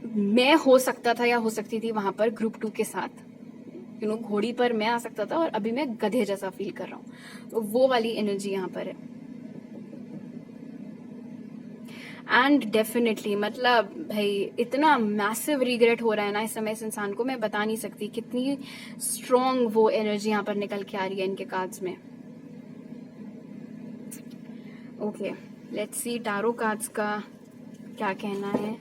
मैं हो सकता था या हो सकती थी वहां पर ग्रुप 2 के साथ, घोड़ी पर मैं आ सकता था और अभी मैं गधे जैसा फील कर रहा हूं, तो वो वाली एनर्जी यहाँ पर है। एंड डेफिनेटली मतलब भाई इतना मैसिव रिग्रेट हो रहा है ना इस समय इस इंसान को, मैं बता नहीं सकती कितनी स्ट्रॉन्ग वो एनर्जी यहाँ पर निकल के आ रही है इनके कार्ड्स में। Okay, let's see tarot cards का क्या कहना है।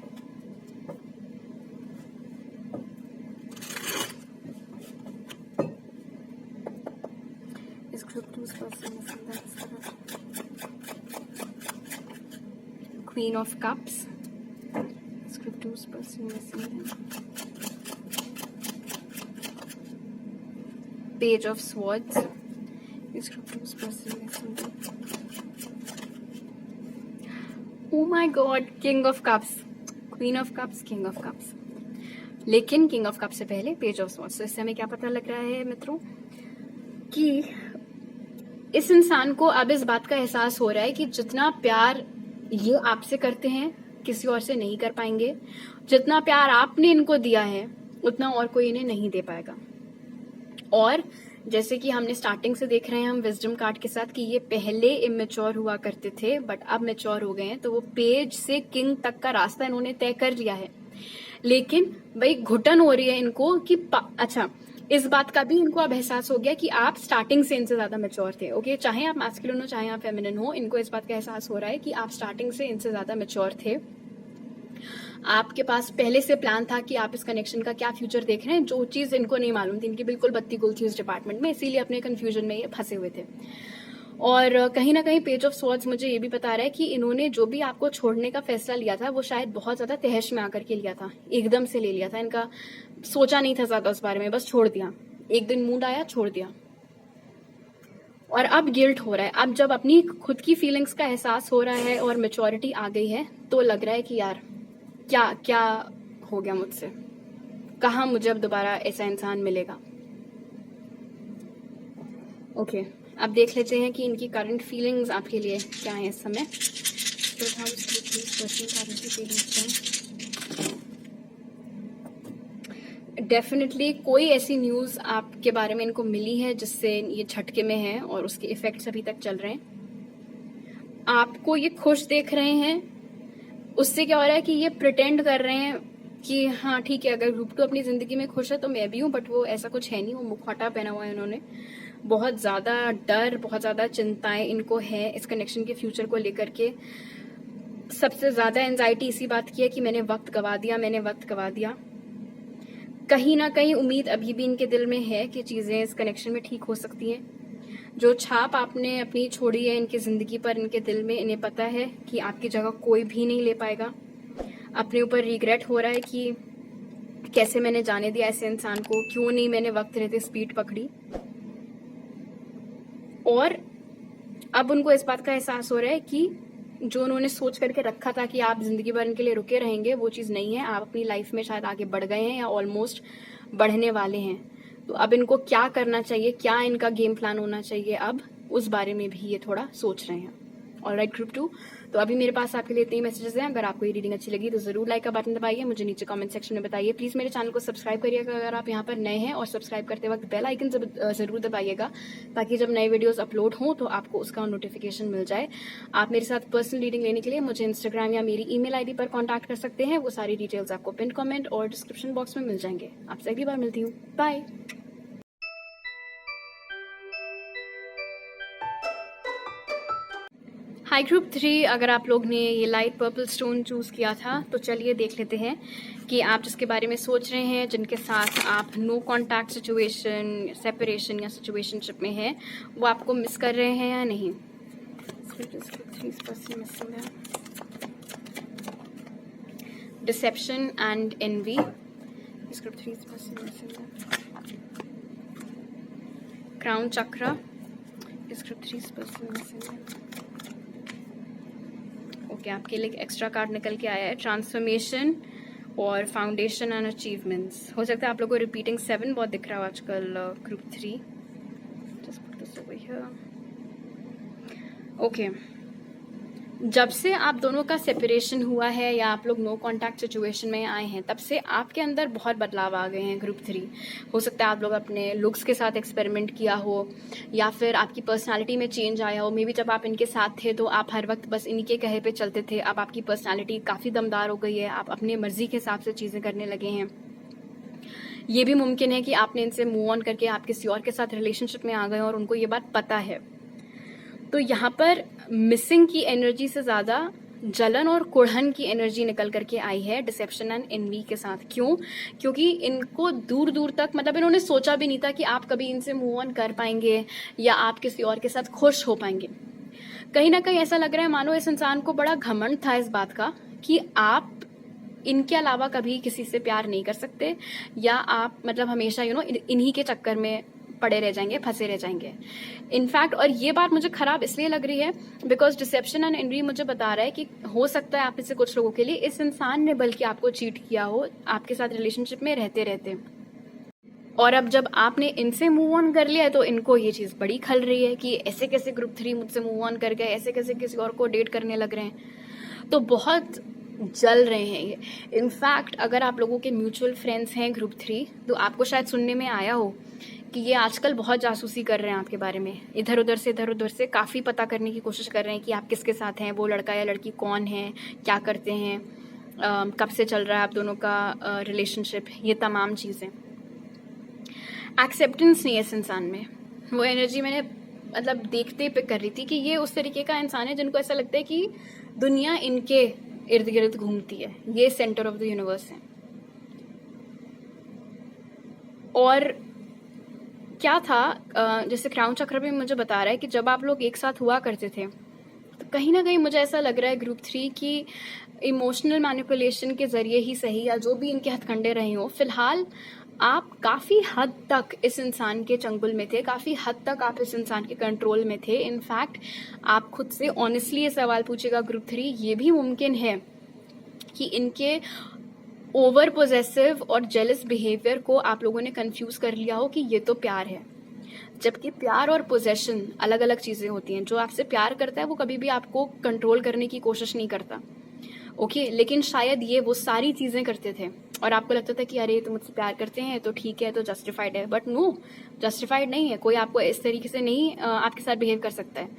Queen of Cups. Script 2's person missing them. Page of Swords. Script 2's person missing them. Oh my God, King of Cups. Queen of Cups, King of Cups. लेकिन King of Cups से पहले Page of Swords। तो इससे हमें क्या पता लग रहा है मित्रों कि इस इंसान को अब इस बात का एहसास हो रहा है कि जितना प्यार ये आपसे करते हैं किसी और से नहीं कर पाएंगे, जितना प्यार आपने इनको दिया है उतना और कोई इन्हें नहीं दे पाएगा। और जैसे कि हमने स्टार्टिंग से देख रहे हैं हम विजडम कार्ड के साथ कि ये पहले इमेच्योर हुआ करते थे बट अब मैच्योर हो गए हैं, तो वो पेज से किंग तक का रास्ता इन्होंने तय कर लिया है। लेकिन भाई घुटन हो रही है इनको कि अच्छा, इस बात का भी इनको अब एहसास हो गया कि आप स्टार्टिंग से इनसे ज्यादा मैच्योर थे। ओके, चाहे आप मैस्कुलिन हो चाहे आप फेमिनिन हो, इनको इस बात का एहसास हो रहा है कि आप स्टार्टिंग से इनसे ज्यादा मैच्योर थे। आपके पास पहले से प्लान था कि आप इस कनेक्शन का क्या फ्यूचर देख रहे हैं, जो चीज इनको नहीं मालूम थी, इनकी बिल्कुल बत्ती गुल थी उस डिपार्टमेंट में, इसीलिए अपने कंफ्यूजन में ये फंसे हुए थे। और कहीं ना कहीं पेज ऑफ स्वॉर्ड्स मुझे ये भी बता रहा है कि इन्होंने जो भी आपको छोड़ने का फैसला लिया था वो शायद बहुत ज्यादा तहश में आकर के लिया था, एकदम से ले लिया था, इनका सोचा नहीं था ज्यादा उस बारे में, बस छोड़ दिया। एक दिन मूड आया, छोड़ दिया, और अब गिल्ट हो रहा है। अब जब अपनी खुद की फीलिंग्स का एहसास हो रहा है और मेच्योरिटी आ गई है, तो लग रहा है कि यार क्या क्या हो गया मुझसे, कहाँ मुझे अब दोबारा ऐसा इंसान मिलेगा। ओके, अब देख लेते हैं कि इनकी करंट फीलिंग्स आपके लिए क्या है इस समय। डेफिनेटली कोई ऐसी न्यूज़ आपके बारे में इनको मिली है जिससे ये झटके में है और उसके इफेक्ट्स अभी तक चल रहे हैं। आपको ये खुश देख रहे हैं, उससे क्या हो रहा है कि ये प्रिटेंड कर रहे हैं कि हाँ ठीक है, अगर ग्रुप 2 अपनी जिंदगी में खुश है तो मैं भी हूँ, बट वो ऐसा कुछ है नहीं। वो मुखौटा पहना हुआ है उन्होंने। बहुत ज्यादा डर, बहुत ज्यादा चिंताएं इनको है इस कनेक्शन के फ्यूचर को लेकर के। सबसे ज्यादा एंजाइटी इसी बात की है कि मैंने वक्त गवा दिया, मैंने वक्त गवा दिया। कहीं ना कहीं उम्मीद अभी भी इनके दिल में है कि चीजें इस कनेक्शन में ठीक हो सकती हैं। जो छाप आपने अपनी छोड़ी है इनकी जिंदगी पर, इनके दिल में, इन्हें पता है कि आपकी जगह कोई भी नहीं ले पाएगा। अपने ऊपर रिग्रेट हो रहा है कि कैसे मैंने जाने दिया ऐसे इंसान को, क्यों नहीं मैंने वक्त रहते स्पीड पकड़ी। और अब उनको इस बात का एहसास हो रहा है कि जो उन्होंने सोच करके रखा था कि आप जिंदगी भर इनके लिए रुके रहेंगे, वो चीज़ नहीं है। आप अपनी लाइफ में शायद आगे बढ़ गए हैं या ऑलमोस्ट बढ़ने वाले हैं। तो अब इनको क्या करना चाहिए, क्या इनका गेम प्लान होना चाहिए, अब उस बारे में भी ये थोड़ा सोच रहे हैं। ऑलराइट ग्रुप 2, तो अभी मेरे पास आपके लिए इतने ही मैसेजेस हैं। अगर आपको ये रीडिंग अच्छी लगी तो जरूर लाइक का बटन दबाइए, मुझे नीचे कमेंट सेक्शन में बताइए। प्लीज मेरे चैनल को सब्सक्राइब करिएगा अगर आप यहाँ पर नए हैं, और सब्सक्राइब करते वक्त बेल आइकन जरूर दबाइएगा, ताकि जब नए वीडियोस अपलोड हों तो आपको उसका नोटिफिकेशन मिल जाए। आप मेरे साथ पर्सनल रीडिंग लेने के लिए मुझे इंस्टाग्राम या मेरी ईमेल आईडी पर कॉन्टैक्ट कर सकते हैं। वो सारी डिटेल्स आपको पिन कमेंट और डिस्क्रिप्शन बॉक्स में मिल जाएंगे। आपसे अगली बार मिलती हूँ, बाय। हाई ग्रुप 3, अगर आप लोग ने ये लाइट पर्पल स्टोन चूज किया था तो चलिए देख लेते हैं कि आप जिसके बारे में सोच रहे हैं, जिनके साथ आप नो कॉन्टैक्ट सिचुएशन, सेपरेशन या सिचुएशनशिप में हैं, वो आपको मिस कर रहे हैं या नहीं। Deception and envy, crown chakra, okay, आपके लिए एक्स्ट्रा कार्ड निकल के आया है, ट्रांसफॉर्मेशन और फाउंडेशन एंड अचीवमेंट्स। हो सकता है आप लोगों को रिपीटिंग 7 बहुत दिख रहा है आजकल group 3। Just put this over here. Okay, जब से आप दोनों का सेपरेशन हुआ है या आप लोग नो कॉन्टैक्ट सिचुएशन में आए हैं, तब से आपके अंदर बहुत बदलाव आ गए हैं ग्रुप 3। हो सकता है आप लोग अपने लुक्स के साथ एक्सपेरिमेंट किया हो, या फिर आपकी पर्सनालिटी में चेंज आया हो। मे बी जब आप इनके साथ थे तो आप हर वक्त बस इन्हीं के कहे पे चलते थे। अब आपकी पर्सनालिटी काफ़ी दमदार हो गई है, आप अपने मर्जी के हिसाब से चीज़ें करने लगे हैं। ये भी मुमकिन है कि आपने इनसे मूव ऑन करके आप किसी और के साथ रिलेशनशिप में आ गए और उनको ये बात पता है। तो यहाँ पर मिसिंग की एनर्जी से ज्यादा जलन और कुढ़न की एनर्जी निकल करके आई है डिसेप्शन एंड एनवी के साथ। क्यों? क्योंकि इनको दूर दूर तक, मतलब इन्होंने सोचा भी नहीं था कि आप कभी इनसे मूव ऑन कर पाएंगे या आप किसी और के साथ खुश हो पाएंगे। कहीं ना कहीं ऐसा लग रहा है मानो इस इंसान को बड़ा घमंड था इस बात का कि आप इनके अलावा कभी किसी से प्यार नहीं कर सकते, या आप मतलब हमेशा इन्हीं के चक्कर में पड़े रह जाएंगे, फंसे रह जाएंगे। इनफैक्ट, और ये बात मुझे खराब इसलिए लग रही है बिकॉज डिसेप्शन एंड एनवी मुझे बता रहा है कि हो सकता है आप में से कुछ लोगों के लिए इस इंसान ने बल्कि आपको चीट किया हो आपके साथ रिलेशनशिप में रहते रहते। और अब जब आपने इनसे मूव ऑन कर लिया है तो इनको ये चीज बड़ी खल रही है कि ऐसे कैसे ग्रुप 3 मुझसे मूव ऑन कर गए, ऐसे कैसे किसी और को डेट करने लग रहे हैं। तो बहुत जल रहे हैं ये। इनफैक्ट अगर आप लोगों के म्यूचुअल फ्रेंड्स हैं ग्रुप 3, तो आपको शायद सुनने में आया हो कि ये आजकल बहुत जासूसी कर रहे हैं आपके बारे में। इधर उधर से काफ़ी पता करने की कोशिश कर रहे हैं कि आप किसके साथ हैं, वो लड़का या लड़की कौन है, क्या करते हैं, कब से चल रहा है आप दोनों का रिलेशनशिप, ये तमाम चीज़ें। एक्सेप्टेंस नहीं है इस इंसान में। वो एनर्जी मैंने मतलब देखते पे कर रही थी कि ये उस तरीके का इंसान है जिनको ऐसा लगता है कि दुनिया इनके इर्द गिर्द घूमती है, ये सेंटर ऑफ द यूनिवर्स है। और क्या था, जैसे क्राउन चक्र भी मुझे बता रहा है कि जब आप लोग एक साथ हुआ करते थे तो कहीं ना कहीं मुझे ऐसा लग रहा है ग्रुप 3 की इमोशनल मैनिपुलेशन के जरिए ही सही, या जो भी इनके हथकंडे रहे हो, फिलहाल आप काफ़ी हद तक इस इंसान के चंगुल में थे, काफ़ी हद तक आप इस इंसान के कंट्रोल में थे। इनफैक्ट आप खुद से ऑनेस्टली ये सवाल पूछेगा ग्रुप 3, ये भी मुमकिन है कि इनके ओवर पोजेसिव और जेलस बिहेवियर को आप लोगों ने कंफ्यूज कर लिया हो कि ये तो प्यार है, जबकि प्यार और पोजेशन अलग अलग चीज़ें होती हैं। जो आपसे प्यार करता है वो कभी भी आपको कंट्रोल करने की कोशिश नहीं करता, ओके लेकिन शायद ये वो सारी चीज़ें करते थे और आपको लगता था कि अरे तो मुझसे प्यार करते हैं तो ठीक है, तो जस्टिफाइड है। बट नो, जस्टिफाइड नहीं है। कोई आपको इस तरीके से नहीं आपके साथ बिहेव कर सकता है।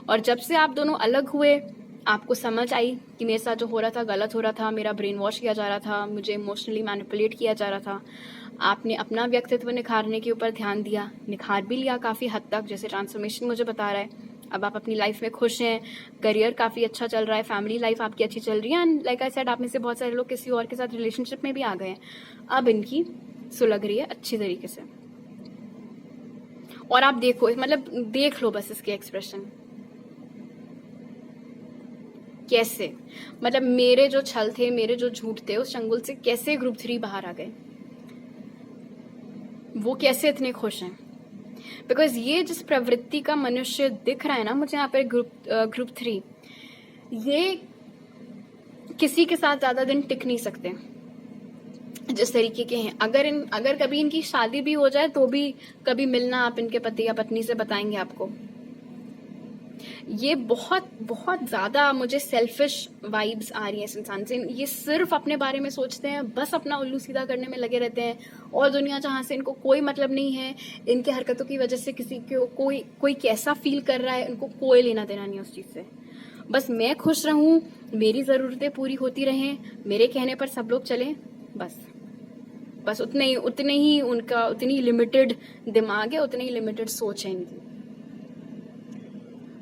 और जब से आप दोनों अलग हुए, आपको समझ आई कि मेरे साथ जो हो रहा था गलत हो रहा था, मेरा ब्रेन वॉश किया जा रहा था, मुझे इमोशनली मैनिपुलेट किया जा रहा था। आपने अपना व्यक्तित्व निखारने के ऊपर ध्यान दिया, निखार भी लिया काफ़ी हद तक, जैसे ट्रांसफॉर्मेशन मुझे बता रहा है। अब आप अपनी लाइफ में खुश हैं, करियर काफ़ी अच्छा चल रहा है, फैमिली लाइफ आपकी अच्छी चल रही है, एंड लाइक आई सेड आप में से बहुत सारे लोग किसी और के साथ रिलेशनशिप में भी आ गए हैं। अब इनकी सुलग रही है अच्छी तरीके से। और आप देखो, मतलब देख लो बस इसके एक्सप्रेशन कैसे, मतलब मेरे जो छल थे, मेरे जो झूठ थे, उस चंगुल से कैसे ग्रुप 3 बाहर आ गए, वो कैसे इतने खुश हैं। बिकॉज ये जिस प्रवृत्ति का मनुष्य दिख रहा है ना मुझे यहाँ पे ग्रुप 3, ये किसी के साथ ज्यादा दिन टिक नहीं सकते जिस तरीके के हैं। अगर कभी इनकी शादी भी हो जाए तो भी कभी मिलना आप इनके पति या पत्नी से बताएंगे आपको। ये बहुत बहुत ज्यादा मुझे सेल्फिश वाइब्स आ रही है इस इंसान से। ये सिर्फ अपने बारे में सोचते हैं, बस अपना उल्लू सीधा करने में लगे रहते हैं, और दुनिया जहां से इनको कोई मतलब नहीं है। इनके हरकतों की वजह से किसी को कोई कैसा फील कर रहा है उनको कोई लेना देना नहीं उस चीज से। बस मैं खुश रहूं, मेरी जरूरतें पूरी होती रहें, मेरे कहने पर सब लोग चलें, बस उतने ही उनका, उतनी लिमिटेड दिमाग है, उतनी ही लिमिटेड सोच है इनकी।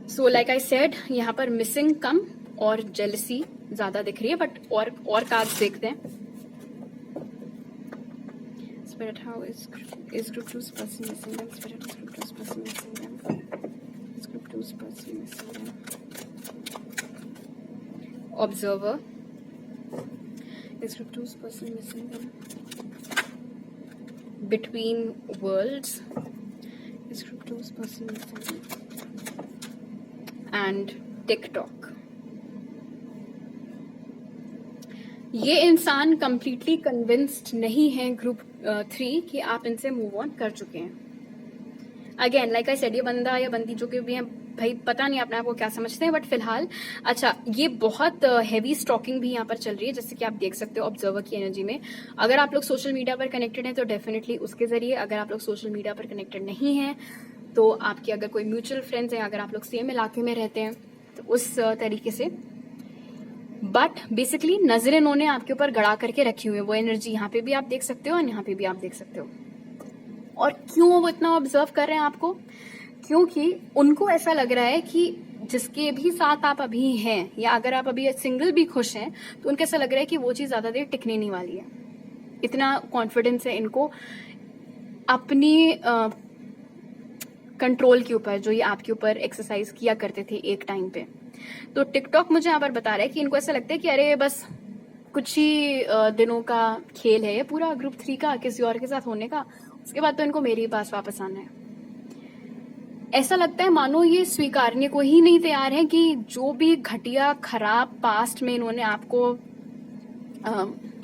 सो लाइक आई सेड, यहाँ पर मिसिंग कम और जेलसी ज्यादा दिख रही है। बट और कार्ड्स देखते हैं। Spirit, how is group 2's person missing them? Spirit, is group 2's person missing them? Is group 2's person missing them? Observer, is group 2's person missing them? Between worlds, is group 2's person missing them? And TikTok. ये इंसान completely convinced नहीं है group 3 कि आप इनसे move on कर चुके हैं। अगेन लाइक आई सेड, ये बंदा या बंदी जो कि भी है, भाई पता नहीं अपने आप को क्या समझते हैं, बट फिलहाल अच्छा, ये बहुत हैवी स्टॉकिंग भी यहाँ पर चल रही है, जैसे कि आप देख सकते हो ऑब्जर्वर की एनर्जी में। अगर आप लोग सोशल मीडिया पर कनेक्टेड हैं तो डेफिनेटली उसके जरिए, अगर आप लोग सोशल मीडिया पर कनेक्टेड नहीं हैं तो आपके अगर कोई म्यूचुअल फ्रेंड्स हैं, अगर आप लोग सेम इलाके में रहते हैं तो उस तरीके से। बट बेसिकली नजरें इन्होंने आपके ऊपर गड़ा करके रखी हुई है। वो एनर्जी यहाँ पे भी आप देख सकते हो और यहाँ पे भी आप देख सकते हो। और क्यों वो इतना ऑब्जर्व कर रहे हैं आपको? क्योंकि उनको ऐसा लग रहा है कि जिसके भी साथ आप अभी हैं, या अगर आप अभी सिंगल भी खुश हैं, तो उनको ऐसा लग रहा है कि वो चीज ज्यादा देर टिकने नहीं वाली है। इतना कॉन्फिडेंस है इनको अपनी कंट्रोल के ऊपर, जो ये आपके ऊपर एक्सरसाइज किया करते थे एक टाइम पे। तो टिकटॉक मुझे यहाँ पर बता रहा है कि इनको ऐसा लगता है कि अरे बस कुछ ही दिनों का खेल है ये पूरा ग्रुप 3 का, किसी और के साथ होने का, उसके बाद तो इनको मेरे ही पास वापस आना है। ऐसा लगता है मानो ये स्वीकारने को ही नहीं तैयार है कि जो भी घटिया खराब पास्ट में इन्होंने आपको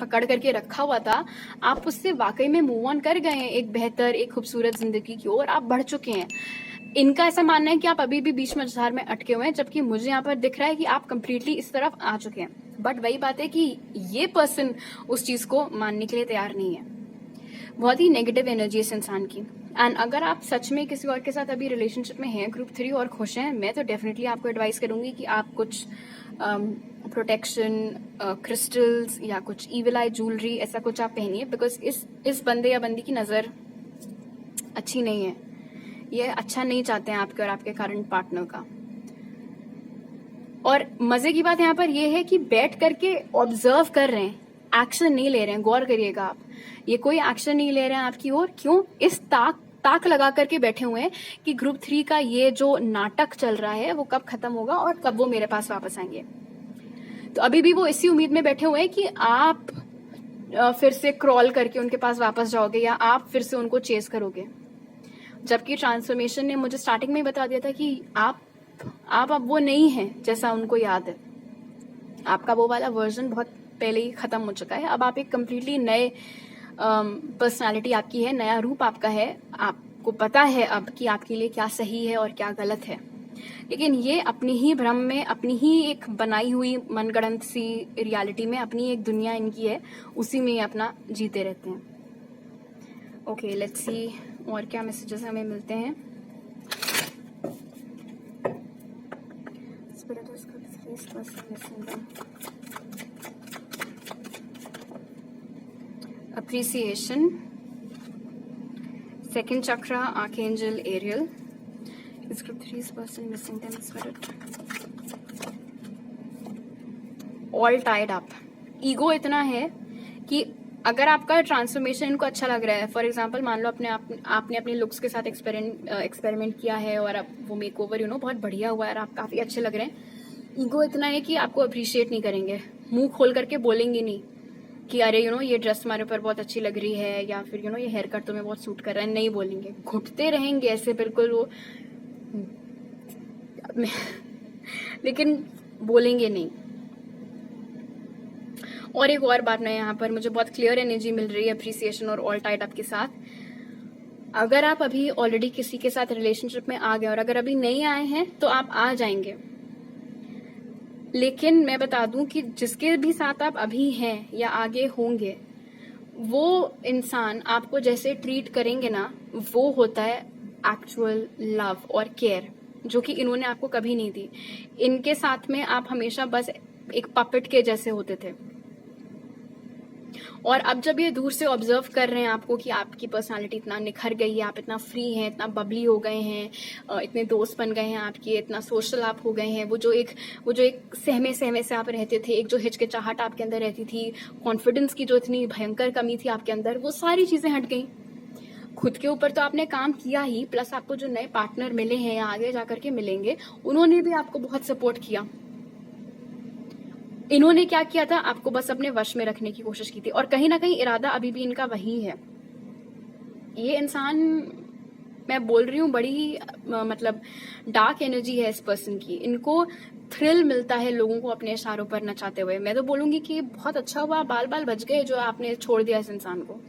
पकड़ करके रखा हुआ था, आप उससे वाकई में मूव ऑन कर गए हैं, एक बेहतर, एक खूबसूरत जिंदगी की ओर आप बढ़ चुके हैं। इनका ऐसा मानना है कि आप अभी भी बीच मझधार में अटके हुए हैं, जबकि मुझे यहाँ पर दिख रहा है कि आप कंप्लीटली इस तरफ आ चुके हैं। बट वही बात है कि ये पर्सन उस चीज को मानने के लिए तैयार नहीं है। बहुत ही नेगेटिव एनर्जी इस इंसान की। एंड अगर आप सच में किसी और के साथ अभी रिलेशनशिप में हैं ग्रुप 3 और खुश हैं, मैं तो डेफिनेटली आपको एडवाइस करूंगी कि आप कुछ प्रोटेक्शन क्रिस्टल्स या कुछ इविल आई ज्वेलरी ऐसा कुछ आप पहनिए, बिकॉज इस बंदे या बंदी की नजर अच्छी नहीं है। ये अच्छा नहीं चाहते हैं आपके और आपके करंट पार्टनर का। और मजे की बात यहाँ पर यह है कि बैठ करके ऑब्जर्व कर रहे हैं, एक्शन नहीं ले रहे हैं। गौर करिएगा आप, ये कोई एक्शन नहीं ले रहे हैं आपकी ओर। क्यों? इस ताक लगा करके बैठे हुए हैं कि ग्रुप 3 का ये जो नाटक चल रहा है वो कब खत्म होगा और कब वो मेरे पास वापस आएंगे। तो अभी भी वो इसी उम्मीद में बैठे हुए हैं कि आप फिर से क्रॉल करके उनके पास वापस जाओगे या आप फिर से उनको चेस करोगे। जबकि ट्रांसफॉर्मेशन ने मुझे स्टार्टिंग में ही बता दिया था कि आप अब वो नहीं हैं जैसा उनको याद है। आपका वो वाला वर्जन बहुत पहले ही खत्म हो चुका है। अब आप एक कम्प्लीटली नए पर्सनालिटी आपकी है, नया रूप आपका है। आपको पता है अब कि आपके लिए क्या सही है और क्या गलत है। लेकिन ये अपनी ही भ्रम में, अपनी ही एक बनाई हुई मनगढ़ंत सी रियलिटी में, अपनी एक दुनिया इनकी है, उसी में ये अपना जीते रहते हैं। ओके, लेट्स सी और क्या मैसेजेस हमें मिलते हैं। Appreciation, second chakra, Archangel Ariel. This group 3 is person missing them spirit. All tied up. Ego इतना है कि अगर आपका ट्रांसफॉर्मेशन इनको अच्छा लग रहा है, फॉर एग्जांपल मान लो आपने अपने लुक्स के साथ एक्सपेरिमेंट किया है और अब वो मेकओवर बहुत बढ़िया हुआ है और आप काफ़ी अच्छे लग रहे हैं। ईगो इतना है कि आपको अप्रिशिएट नहीं करेंगे, मुंह खोल करके बोलेंगे नहीं कि अरे ये ड्रेस तुम्हारे ऊपर बहुत अच्छी लग रही है या फिर ये हेयर कट तुम्हें बहुत सूट कर रहा है, नहीं बोलेंगे, घुटते रहेंगे ऐसे बिल्कुल वो लेकिन बोलेंगे नहीं। और एक और बात, मैं यहाँ पर मुझे बहुत क्लियर एनर्जी मिल रही है अप्रिसिएशन और ऑल टाइड अप के साथ। अगर आप अभी ऑलरेडी किसी के साथ रिलेशनशिप में आ गए और अगर अभी नहीं आए हैं तो आप आ जाएंगे, लेकिन मैं बता दूं कि जिसके भी साथ आप अभी हैं या आगे होंगे, वो इंसान आपको जैसे ट्रीट करेंगे ना, वो होता है एक्चुअल लव और केयर, जो कि इन्होंने आपको कभी नहीं दी। इनके साथ में आप हमेशा बस एक पपेट के जैसे होते थे। और अब जब ये दूर से ऑब्जर्व कर रहे हैं आपको कि आपकी पर्सनालिटी इतना निखर गई है, आप इतना फ्री हैं, इतना बबली हो गए हैं, इतने दोस्त बन गए हैं आपके, इतना सोशल आप हो गए हैं, वो जो एक सहमे से आप रहते थे, एक जो हिचकिचाहट आपके अंदर रहती थी, कॉन्फिडेंस की जो इतनी भयंकर कमी थी आपके अंदर, वो सारी चीजें हट गई। खुद के ऊपर तो आपने काम किया ही, प्लस आपको जो नए पार्टनर मिले हैं या आगे जाकर के मिलेंगे, उन्होंने भी आपको बहुत सपोर्ट किया। इन्होंने क्या किया था, आपको बस अपने वश में रखने की कोशिश की थी, और कहीं ना कहीं इरादा अभी भी इनका वही है। ये इंसान, मैं बोल रही हूँ, बड़ी मतलब डार्क एनर्जी है इस पर्सन की। इनको थ्रिल मिलता है लोगों को अपने इशारों पर नचाते हुए। मैं तो बोलूंगी कि बहुत अच्छा हुआ बाल बाल बच गए जो आपने छोड़ दिया इस इंसान को।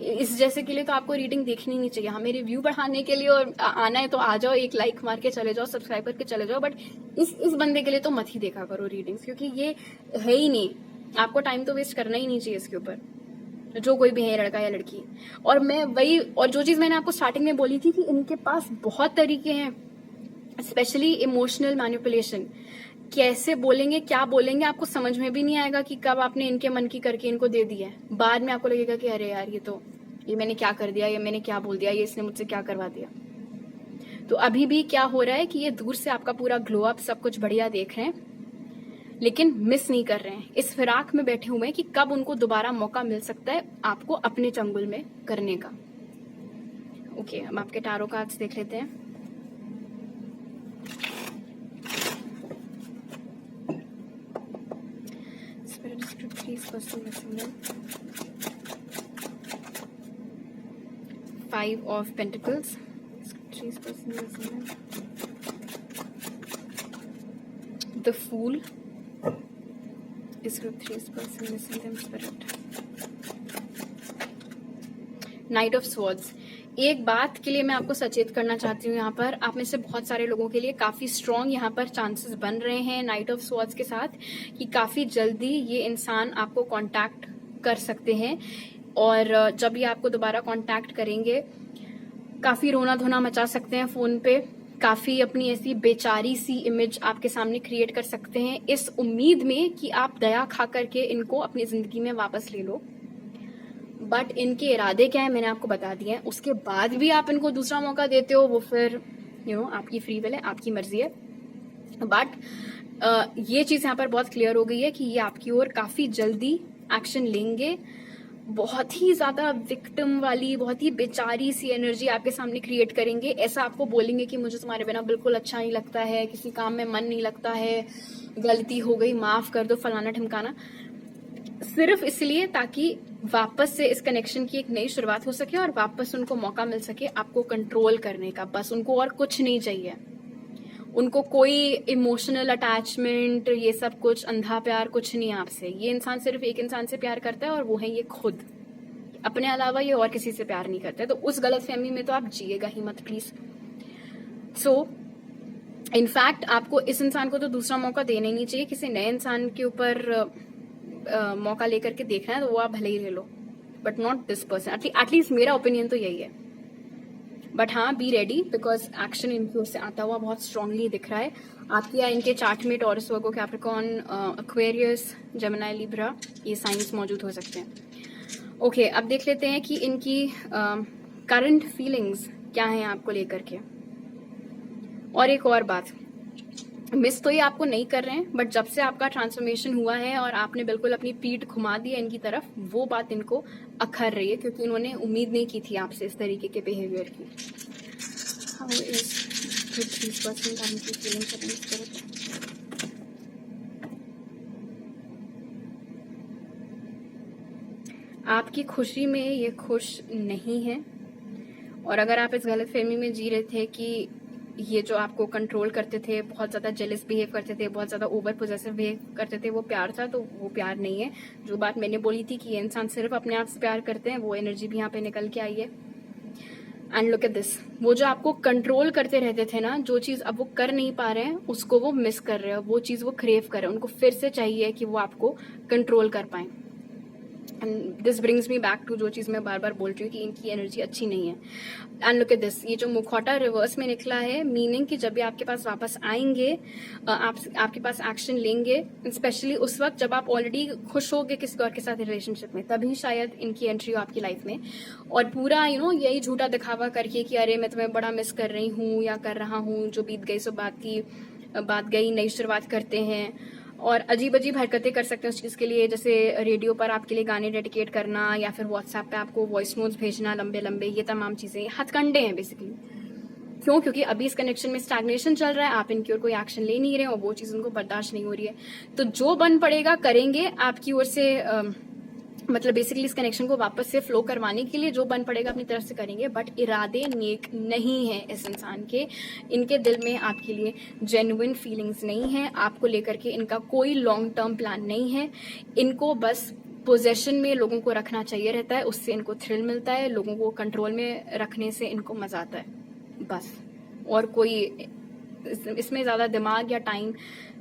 इस जैसे के लिए तो आपको रीडिंग देखनी नहीं चाहिए। हमें रिव्यू बढ़ाने के लिए और आना है तो आ जाओ, एक लाइक मार के चले जाओ, सब्सक्राइब करके चले जाओ, बट इस बंदे के लिए तो मत ही देखा करो रीडिंग्स, क्योंकि ये है ही नहीं। आपको टाइम तो वेस्ट करना ही नहीं चाहिए इसके ऊपर, जो कोई भी है, लड़का या लड़की। और मैं वही, और जो चीज मैंने आपको स्टार्टिंग में बोली थी कि इनके पास बहुत तरीके हैं, स्पेशली इमोशनल मैनिपुलेशन। कैसे बोलेंगे, क्या बोलेंगे, आपको समझ में भी नहीं आएगा कि कब आपने इनके मन की करके इनको दे दी है। बाद में आपको लगेगा कि अरे यार, ये मैंने क्या कर दिया, ये मैंने क्या बोल दिया, ये इसने मुझसे क्या करवा दिया। तो अभी भी क्या हो रहा है कि ये दूर से आपका पूरा ग्लो अप, सब कुछ बढ़िया देख रहे हैं, लेकिन मिस नहीं कर रहे हैं। इस फिराक में बैठे हुए हैं कि कब उनको दोबारा मौका मिल सकता है आपको अपने चंगुल में करने का। ओके, हम आपके टारो कार्ड्स देख लेते हैं। Five of Pentacles. The Fool. Is group 3's person missing them spirit. Knight of Swords. एक बात के लिए मैं आपको सचेत करना चाहती हूँ, यहाँ पर आप में से बहुत सारे लोगों के लिए काफी स्ट्रॉन्ग यहाँ पर चांसेस बन रहे हैं नाइट ऑफ स्वॉर्ड्स के साथ, कि काफी जल्दी ये इंसान आपको कांटेक्ट कर सकते हैं। और जब ये आपको दोबारा कांटेक्ट करेंगे, काफी रोना धोना मचा सकते हैं फोन पे, काफी अपनी ऐसी बेचारी सी इमेज आपके सामने क्रिएट कर सकते हैं, इस उम्मीद में कि आप दया खा करके इनको अपनी जिंदगी में वापस ले लो। बट इनके इरादे क्या है मैंने आपको बता दिया है। उसके बाद भी आप इनको दूसरा मौका देते हो, वो फिर आपकी फ्री विल है, आपकी मर्जी है। बट ये चीज यहाँ पर बहुत क्लियर हो गई है कि ये आपकी ओर काफी जल्दी एक्शन लेंगे। बहुत ही ज्यादा विक्टिम वाली, बहुत ही बेचारी सी एनर्जी आपके सामने क्रिएट करेंगे। ऐसा आपको बोलेंगे कि मुझे तुम्हारे बिना बिल्कुल अच्छा नहीं लगता है, किसी काम में मन नहीं लगता है, गलती हो गई माफ कर दो, फलाना ठिमकाना। सिर्फ इसलिए ताकि वापस से इस कनेक्शन की एक नई शुरुआत हो सके और वापस उनको मौका मिल सके आपको कंट्रोल करने का। बस उनको और कुछ नहीं चाहिए, उनको कोई इमोशनल अटैचमेंट, ये सब कुछ अंधा प्यार कुछ नहीं आपसे। ये इंसान सिर्फ एक इंसान से प्यार करता है और वो है ये खुद। अपने अलावा ये और किसी से प्यार नहीं करता है। तो उस गलत फहमी में तो आप जिएगा ही मत प्लीज। सो इनफैक्ट आपको इस इंसान को तो दूसरा मौका देना ही नहीं चाहिए। किसी नए इंसान के ऊपर मौका लेकर के देखना है तो वो आप भले ही ले लो, but not this person. At least मेरा ओपिनियन तो यही है। बट हाँ, बी रेडी, बिकॉज एक्शन इनकी ओर से आता हुआ बहुत स्ट्रांगली दिख रहा है। आपके या इनके चार्ट में टॉरस, वर्गो, कैप्रिकॉर्न, एक्वेरियस, जेमिनी, लिब्रा, ये साइंस मौजूद हो सकते हैं। ओके, अब देख लेते हैं कि इनकी करंट फीलिंग्स क्या हैं आपको लेकर के। और एक और बात, मिस तो ये आपको नहीं कर रहे हैं, बट जब से आपका ट्रांसफॉर्मेशन हुआ है और आपने बिल्कुल अपनी पीठ घुमा दी है इनकी तरफ, वो बात इनको अखर रही है, क्योंकि इन्होंने उम्मीद नहीं की थी आपसे इस तरीके के बिहेवियर की। हाउ इज दिस पर्सन आपकी फीलिंग्स अरेंज करें? आपकी खुशी में ये खुश नहीं है। और अगर आप इस गलत फहमी में जी रहे थे कि ये जो आपको कंट्रोल करते थे, बहुत ज्यादा जेलस बिहेव करते थे, बहुत ज्यादा ओवर पोजेसिव बिहेव करते थे, वो प्यार था, तो वो प्यार नहीं है। जो बात मैंने बोली थी कि ये इंसान सिर्फ अपने आप से प्यार करते हैं, वो एनर्जी भी यहाँ पे निकल के आई है। एंड लुक एट दिस, वो जो आपको कंट्रोल करते रहते थे ना, जो चीज अब वो कर नहीं पा रहे हैं उसको वो मिस कर रहे हैं, वो चीज वो क्रेव कर रहे हैं, उनको फिर से चाहिए कि वो आपको कंट्रोल कर पाए। And this brings me back to जो चीज मैं बार बार बोल रही हूँ कि इनकी एनर्जी अच्छी नहीं है। एंड लुक एट दिस, ये जो मुखौटा रिवर्स में निकला है, मीनिंग कि जब भी आपके पास वापस आएंगे, आपके पास एक्शन लेंगे, स्पेशली उस वक्त जब आप ऑलरेडी खुश होगे किसी और के साथ रिलेशनशिप में, तभी शायद इनकी एंट्री हो आपकी लाइफ में। और पूरा यही झूठा दिखावा करके कि अरे मैं तुम्हें बड़ा मिस कर रही हूँ या कर रहा हूँ, जो बीत गई सो बात गई, नई शुरुआत करते हैं। और अजीब अजीब हरकतें कर सकते हैं उस चीज़ के लिए, जैसे रेडियो पर आपके लिए गाने डेडिकेट करना या फिर व्हाट्सएप पे आपको वॉइस नोट्स भेजना लंबे लंबे, ये तमाम चीज़ें हथकंडे हैं बेसिकली। क्यों? क्योंकि अभी इस कनेक्शन में स्टैग्नेशन चल रहा है, आप इनकी ओर कोई एक्शन ले नहीं रहे और वो चीज़ उनको बर्दाश्त नहीं हो रही है। तो जो बन पड़ेगा करेंगे आपकी ओर से, मतलब बेसिकली इस कनेक्शन को वापस से फ्लो करवाने के लिए जो बन पड़ेगा अपनी तरफ से करेंगे, बट इरादे नेक नहीं है इस इंसान के। इनके दिल में आपके लिए जेन्युइन फीलिंग्स नहीं है, आपको लेकर के इनका कोई लॉन्ग टर्म प्लान नहीं है। इनको बस पोजेशन में लोगों को रखना चाहिए रहता है, उससे इनको थ्रिल मिलता है, लोगों को कंट्रोल में रखने से इनको मजा आता है बस। और कोई इसमें ज्यादा दिमाग या टाइम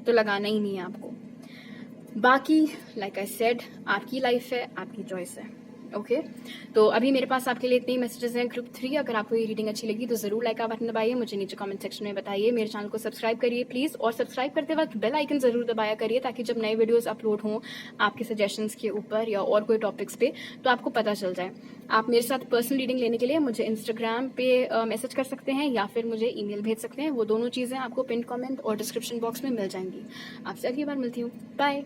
तो लगाना ही नहीं है आपको। बाकी लाइक आई सेड, आपकी लाइफ है, आपकी चॉइस है। ओके, तो अभी मेरे पास आपके लिए इतने ही मैसेजेस हैं ग्रुप 3। अगर आपको ये रीडिंग अच्छी लगी तो जरूर लाइक का बटन दबाइए, मुझे नीचे कमेंट सेक्शन में बताइए, मेरे चैनल को सब्सक्राइब करिए प्लीज, और सब्सक्राइब करते वक्त बेल आइकन जरूर दबाया करिए, ताकि जब नए वीडियोस अपलोड हों आपके सजेशंस के ऊपर या और कोई टॉपिक्स पे, तो आपको पता चल जाए। आप मेरे साथ पर्सनल रीडिंग लेने के लिए मुझे इंस्टाग्राम पे मैसेज कर सकते हैं या फिर मुझे ईमेल भेज सकते हैं। वो दोनों चीजें आपको पिन कमेंट और डिस्क्रिप्शन बॉक्स में मिल जाएंगी। आपसे अगली बार मिलती हूँ, बाय।